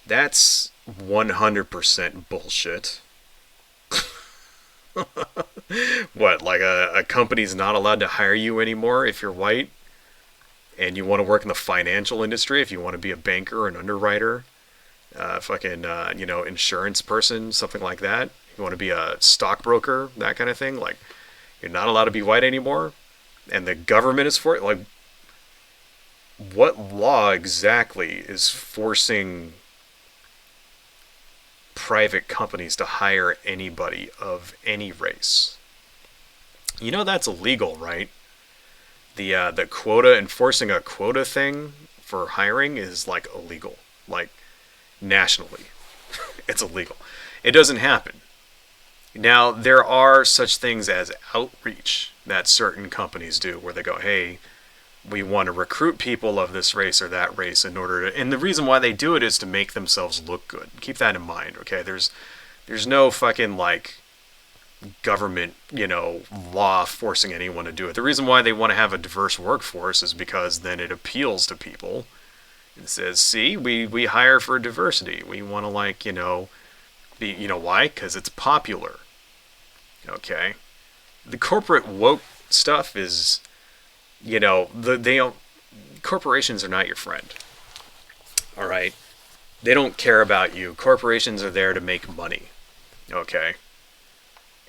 That's 100% bullshit. What, like a company's not allowed to hire you anymore if you're white and you want to work in the financial industry, if you want to be a banker, an underwriter, insurance person, something like that. You want to be a stockbroker, that kind of thing. Like, you're not allowed to be white anymore, and the government is for it. Like, what law exactly is forcing private companies to hire anybody of any race? That's illegal, right? The quota, enforcing a quota thing for hiring is like illegal, like nationally. It's illegal. It doesn't happen. Now, there are such things as outreach that certain companies do where they go, hey, we want to recruit people of this race or that race in order to, and the reason why they do it is to make themselves look good. Keep that in mind, okay? There's no fucking like government, law forcing anyone to do it. The reason why they want to have a diverse workforce is because then it appeals to people. It says, see, we hire for diversity. We want to be, why? Because it's popular. Okay? The corporate woke stuff is, corporations are not your friend. All right? They don't care about you. Corporations are there to make money. Okay?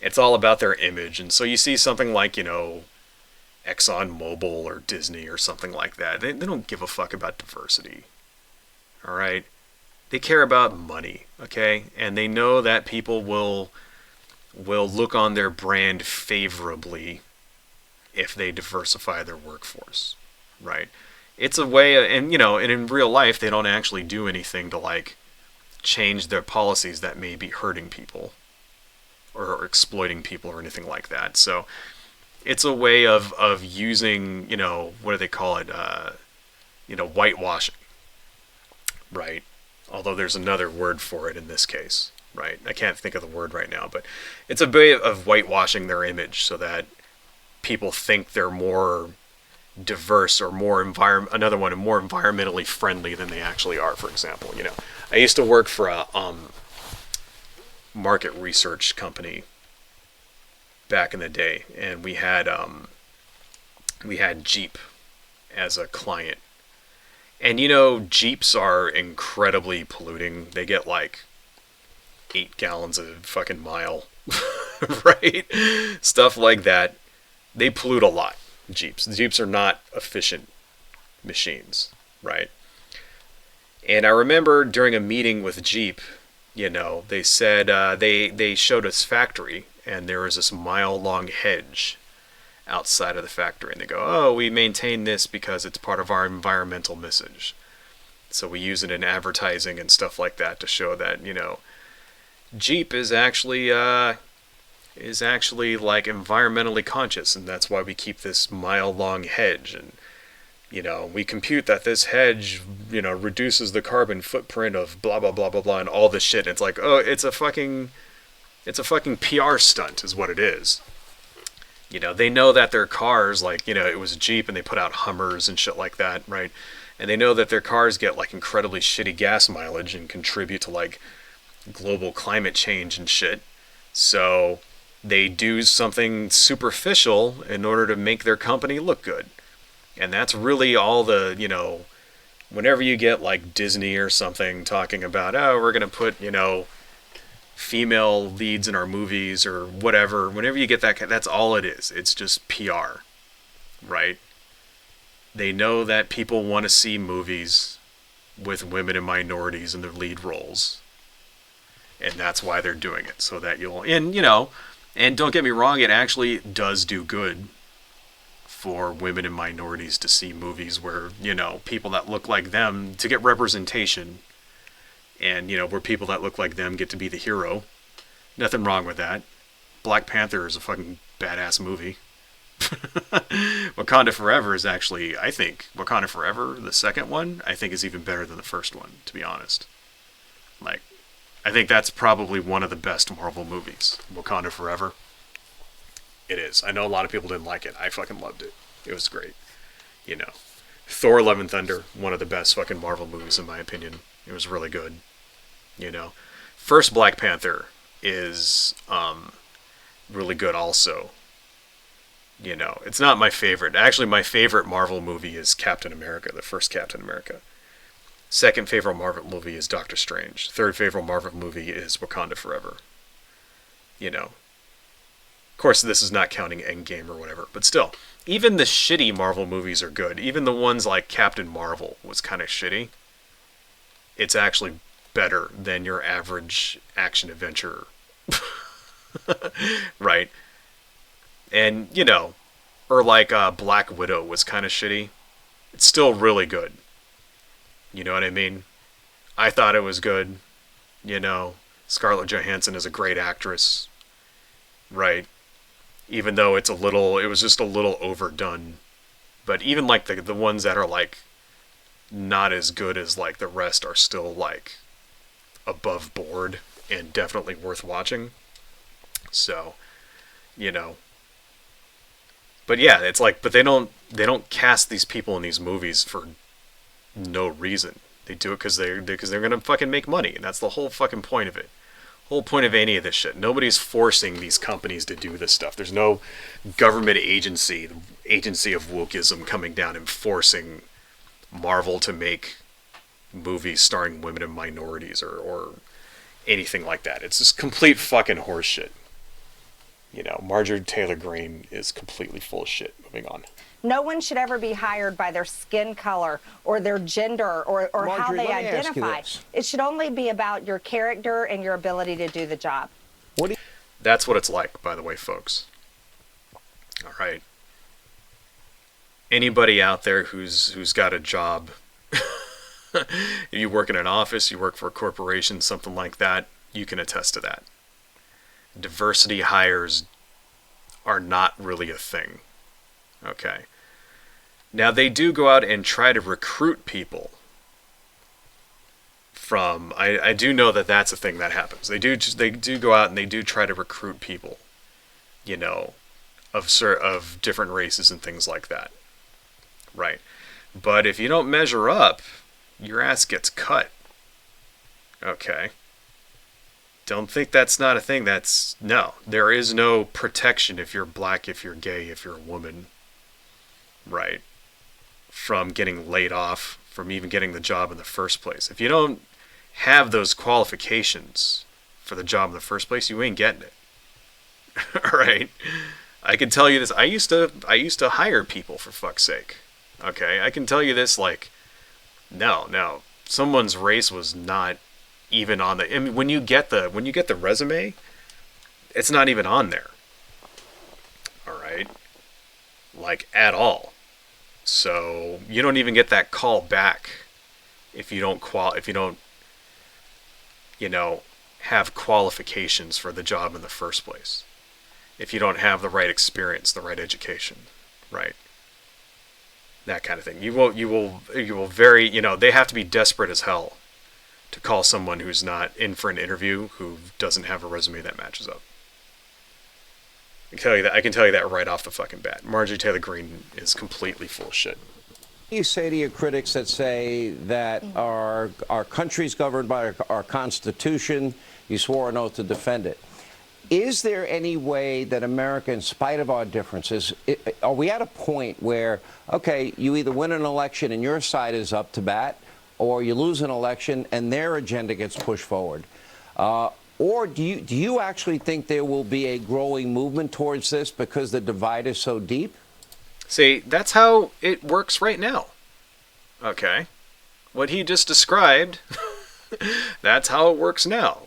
It's all about their image. And so you see something like, ExxonMobil or Disney or something like that. They don't give a fuck about diversity. All right? They care about money, okay? And they know that people will look on their brand favorably if they diversify their workforce, right? It's a way, and in real life, they don't actually do anything to change their policies that may be hurting people or exploiting people or anything like that. So it's a way of using, what do they call it? Whitewashing, right? Although there's another word for it in this case, right? I can't think of the word right now, but it's a way of whitewashing their image so that people think they're more diverse or more environmentally friendly than they actually are. For example, I used to work for a market research company back in the day, and we had Jeep as a client. And you know, Jeeps are incredibly polluting. They get like 8 gallons a fucking mile, right? Stuff like that. They pollute a lot, Jeeps. Jeeps are not efficient machines, right? And I remember during a meeting with Jeep, you know, they said they showed us factory, and there was this mile-long hedge outside of the factory, and they go, "Oh, we maintain this because it's part of our environmental message. So we use it in advertising and stuff like that to show that, you know, Jeep is actually like environmentally conscious, and that's why we keep this mile-long hedge. And you know, we compute that this hedge, you know, reduces the carbon footprint of blah blah blah blah blah and all this shit." And it's like, oh, it's a fucking PR stunt, is what it is. You know, they know that their cars, like, you know, it was a Jeep and they put out Hummers and shit like that, right? And they know that their cars get like incredibly shitty gas mileage and contribute to like global climate change and shit. So they do something superficial in order to make their company look good. And that's really all the, you know, whenever you get like Disney or something talking about, oh, we're going to put, you know, female leads in our movies or whatever, whenever you get that, that's all it is. It's just PR, right? They know that people want to see movies with women and minorities in their lead roles. And that's why they're doing it. So that you'll, and you know, and don't get me wrong, it actually does do good for women and minorities to see movies where, you know, people that look like them, to get representation, and, you know, where people that look like them get to be the hero. Nothing wrong with that. Black Panther is a fucking badass movie. Wakanda Forever is actually, I think, Wakanda Forever, the second one, I think is even better than the first one, to be honest. Like, I think that's probably one of the best Marvel movies. Wakanda Forever. It is. I know a lot of people didn't like it. I fucking loved it. It was great. You know. Thor Love and Thunder, one of the best fucking Marvel movies in my opinion. It was really good. You know. First Black Panther is really good also. You know. It's not my favorite. Actually, my favorite Marvel movie is Captain America, the first Captain America. Second favorite Marvel movie is Doctor Strange. Third favorite Marvel movie is Wakanda Forever. You know. Of course, this is not counting Endgame or whatever, but still. Even the shitty Marvel movies are good. Even the ones like Captain Marvel was kind of shitty. It's actually better than your average action-adventure. Right? And, you know, or like Black Widow was kind of shitty. It's still really good. You know what I mean? I thought it was good. You know, Scarlett Johansson is a great actress. Right? Even though it was just a little overdone. But even like the ones that are like not as good as like the rest are still like above board and definitely worth watching. So, you know. But yeah, it's like, but they don't cast these people in these movies for no reason. They do it because they're gonna fucking make money, and that's the whole fucking point of it. Whole point of any of this shit. Nobody's forcing these companies to do this stuff. There's no government agency, the agency of wokeism, coming down and forcing Marvel to make movies starring women and minorities or anything like that. It's just complete fucking horseshit. You know, Marjorie Taylor Greene is completely full of shit. Moving on. No one should ever be hired by their skin color or their gender or Marjorie, how they let me ask you identify. this. It should only be about your character and your ability to do the job. That's what it's like, by the way, folks. All right. Anybody out there who's got a job, you work in an office, you work for a corporation, something like that, you can attest to that. Diversity hires are not really a thing. Okay. Now, they do go out and try to recruit people from... I do know that that's a thing that happens. They do go out and they do try to recruit people, you know, of different races and things like that. Right. But if you don't measure up, your ass gets cut. Okay. Don't think that's not a thing. No. There is no protection if you're black, if you're gay, if you're a woman. Right. From getting laid off from even getting the job in the first place. If you don't have those qualifications for the job in the first place, you ain't getting it. All right. I can tell you this. I used to hire people, for fuck's sake. Okay, I can tell you this. Like, no, someone's race was not even on the. I mean, when you get the resume, it's not even on there. All right, like at all. So you don't even get that call back if you don't have qualifications for the job in the first place. If you don't have the right experience, the right education, right? That kind of thing. You will very, they have to be desperate as hell to call someone who's not in for an interview who doesn't have a resume that matches up. I can tell you that right off the fucking bat. Marjorie Taylor Greene is completely full of shit. You say to your critics that say that our country's governed by our Constitution, you swore an oath to defend it. Is there any way that America, in spite of our differences, are we at a point where, okay, you either win an election and your side is up to bat, or you lose an election and their agenda gets pushed forward? Or do you actually think there will be a growing movement towards this because the divide is so deep? See, that's how it works right now. Okay. What he just described, that's how it works now.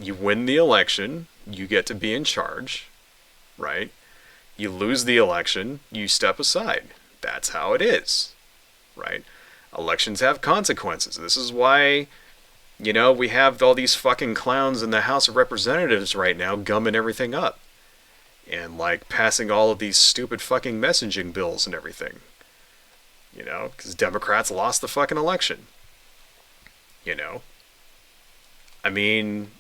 You win the election, you get to be in charge, right? You lose the election, you step aside. That's how it is, right? Elections have consequences. This is why, we have all these fucking clowns in the House of Representatives right now gumming everything up. And, passing all of these stupid fucking messaging bills and everything. Because Democrats lost the fucking election. I mean,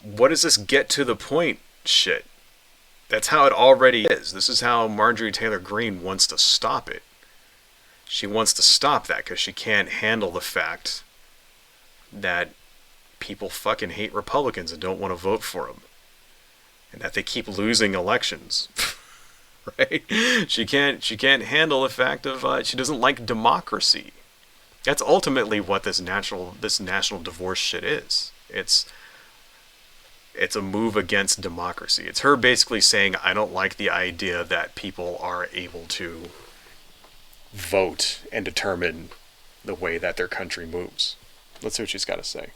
what does this get to the point shit? That's how it already is. This is how Marjorie Taylor Greene wants to stop it. She wants to stop that because she can't handle the fact that people fucking hate Republicans and don't want to vote for them. And that they keep losing elections. Right? She can't handle the fact of she doesn't like democracy. That's ultimately what this national divorce shit is. It's a move against democracy. It's her basically saying, I don't like the idea that people are able to vote and determine the way that their country moves. Let's see what she's got to say.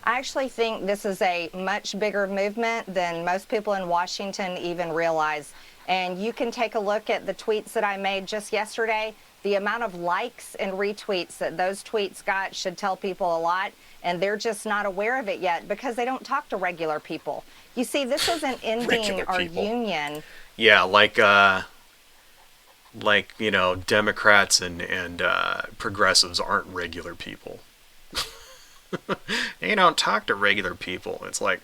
I actually think this is a much bigger movement than most people in Washington even realize. And you can take a look at the tweets that I made just yesterday. The amount of likes and retweets that those tweets got should tell people a lot. And they're just not aware of it yet because they don't talk to regular people. You see, this isn't ending our union. Yeah, Democrats and progressives aren't regular people. They don't talk to regular people. It's like,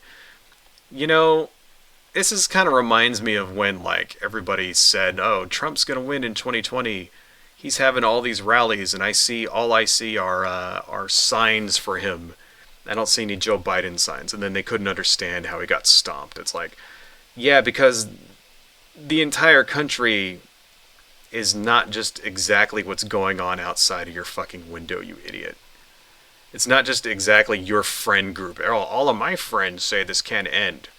this kind of reminds me of when everybody said, oh, Trump's going to win in 2020. He's having all these rallies and all I see are signs for him. I don't see any Joe Biden signs. And then they couldn't understand how he got stomped. It's like, yeah, because the entire country is not just exactly what's going on outside of your fucking window, you idiot. It's not just exactly your friend group. All of my friends say this can't end.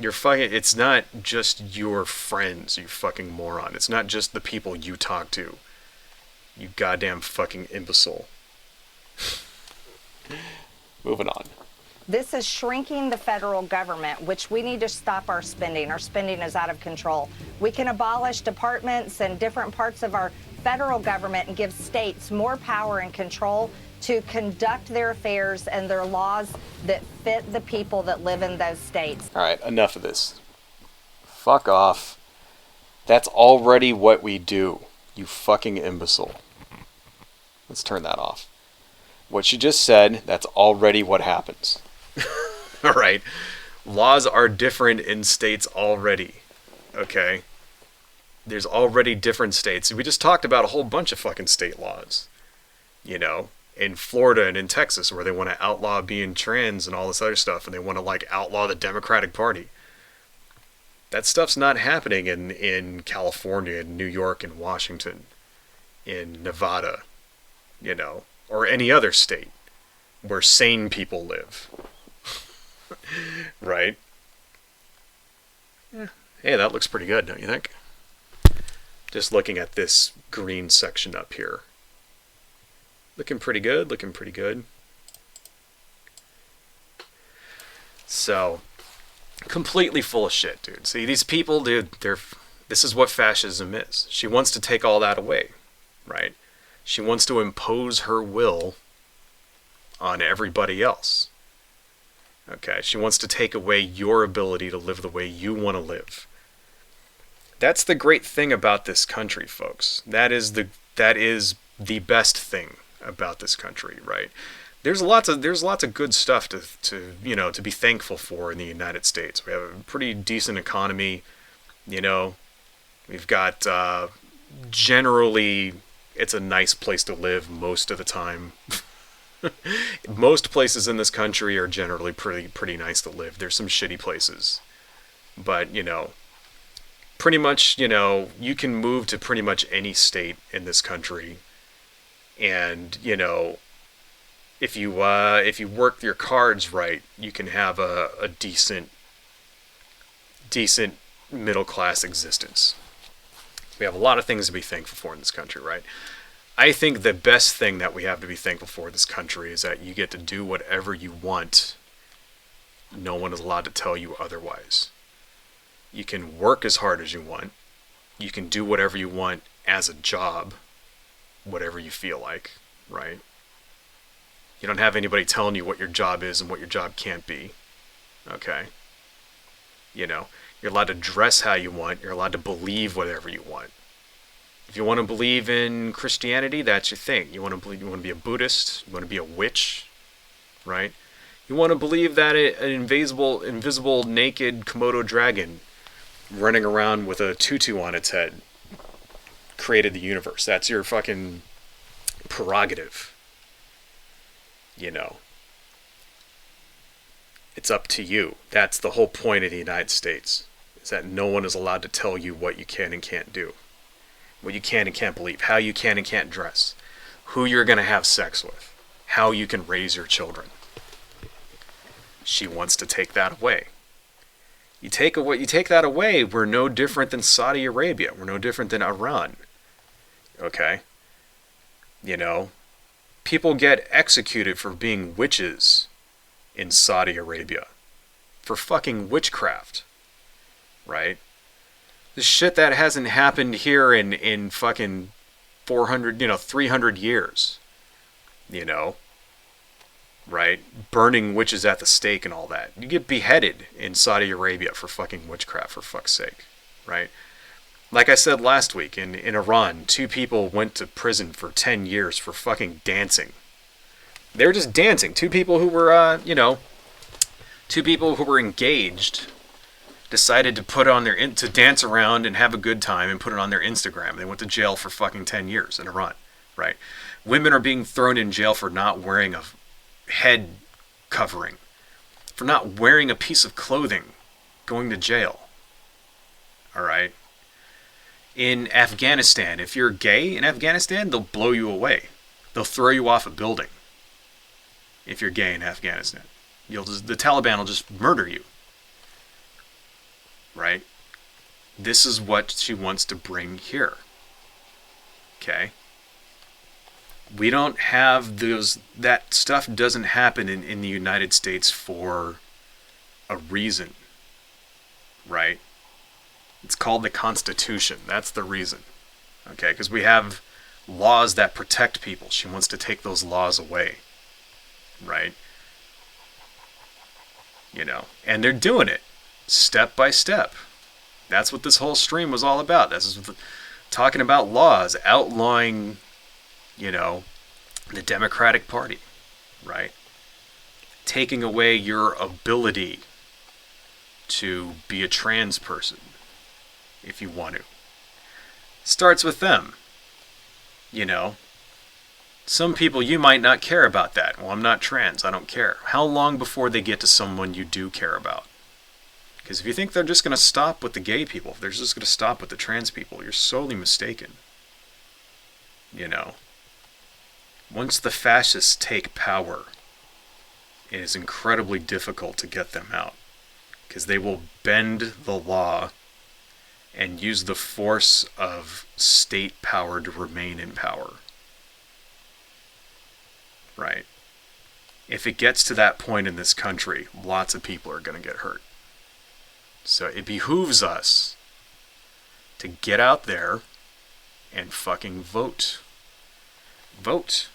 It's not just your friends, you fucking moron. It's not just the people you talk to. You goddamn fucking imbecile. Moving on. This is shrinking the federal government, which we need to stop our spending. Our spending is out of control. We can abolish departments and different parts of our federal government and give states more power and control to conduct their affairs and their laws that fit the people that live in those states. All right, enough of this. Fuck off. That's already what we do, you fucking imbecile. Let's turn that off. What you just said, that's already what happens. All right. Laws are different in states already. Okay? There's already different states. We just talked about a whole bunch of fucking state laws. In Florida and in Texas, where they want to outlaw being trans and all this other stuff, and they want to outlaw the Democratic Party. That stuff's not happening in California, in New York, in Washington, in Nevada, or any other state where sane people live. Right? Yeah. Hey, that looks pretty good, don't you think? Just looking at this green section up here. Looking pretty good, looking pretty good. So, completely full of shit, dude. See, these people, dude, this is what fascism is. She wants to take all that away, right? She wants to impose her will on everybody else. Okay, she wants to take away your ability to live the way you want to live. That's the great thing about this country, folks. That is the best thing about this country, right? There's lots of good stuff to be thankful for in the United States. We have a pretty decent economy, We've got generally it's a nice place to live most of the time. Most places in this country are generally pretty nice to live. There's some shitty places, but pretty much you can move to pretty much any state in this country, and if you work your cards right, you can have a decent middle class existence. We have a lot of things to be thankful for in this country, right? I think the best thing that we have to be thankful for in this country is that you get to do whatever you want. No one is allowed to tell you otherwise. You can work as hard as you want. You can do whatever you want as a job, whatever you feel like, right? You don't have anybody telling you what your job is and what your job can't be, okay? You're allowed to dress how you want. You're allowed to believe whatever you want. If you want to believe in Christianity, that's your thing. You want to be a Buddhist. You want to be a witch, right? You want to believe that an invisible, naked Komodo dragon running around with a tutu on its head created the universe. That's your fucking prerogative. It's up to you. That's the whole point of the United States, is that no one is allowed to tell you what you can and can't do, what you can and can't believe, how you can and can't dress, who you're going to have sex with, how you can raise your children. She wants to take that away. You take that away, we're no different than Saudi Arabia. We're no different than Iran. Okay? People get executed for being witches in Saudi Arabia. For fucking witchcraft. Right? The shit that hasn't happened here in fucking 400, 300 years. Right? Burning witches at the stake and all that. You get beheaded in Saudi Arabia for fucking witchcraft, for fuck's sake. Right? Like I said last week, in Iran, 2 people went to prison for 10 years for fucking dancing. They were just dancing. 2 people who were, 2 people who were engaged decided to dance around and have a good time and put it on their Instagram. They went to jail for fucking 10 years in Iran, right? Women are being thrown in jail for not wearing a head covering, for not wearing a piece of clothing, going to jail. All right? In Afghanistan, if you're gay in Afghanistan, they'll blow you away. They'll throw you off a building. If you're gay in Afghanistan, the Taliban will just murder you. Right? This is what she wants to bring here. Okay? We don't have that stuff doesn't happen in the United States for a reason. Right? It's called the Constitution. That's the reason. Okay? Because we have laws that protect people. She wants to take those laws away. Right? And they're doing it step by step. That's what this whole stream was all about. This is talking about laws, outlawing, the Democratic Party, right? Taking away your ability to be a trans person, if you want to. Starts with them, Some people, you might not care about that. Well, I'm not trans. I don't care. How long before they get to someone you do care about? Because if you think they're just going to stop with the gay people, if they're just going to stop with the trans people, you're sorely mistaken. You know, once the fascists take power, it is incredibly difficult to get them out. Because they will bend the law and use the force of state power to remain in power. Right? If it gets to that point in this country, lots of people are going to get hurt. So it behooves us to get out there and fucking vote. Vote.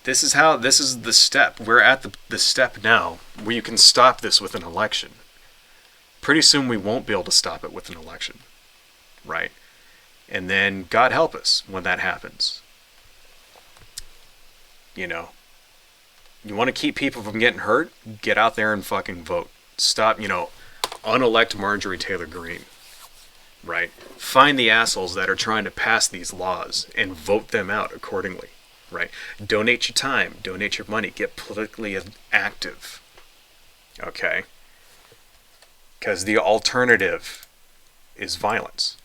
This is the step. We're at the step now where you can stop this with an election. Pretty soon we won't be able to stop it with an election. Right? And then God help us when that happens. You know, you want to keep people from getting hurt? Get out there and fucking vote. Stop, unelect Marjorie Taylor Greene. Right? Find the assholes that are trying to pass these laws and vote them out accordingly. Right? Donate your time, donate your money, get politically active. Okay? Because the alternative is violence.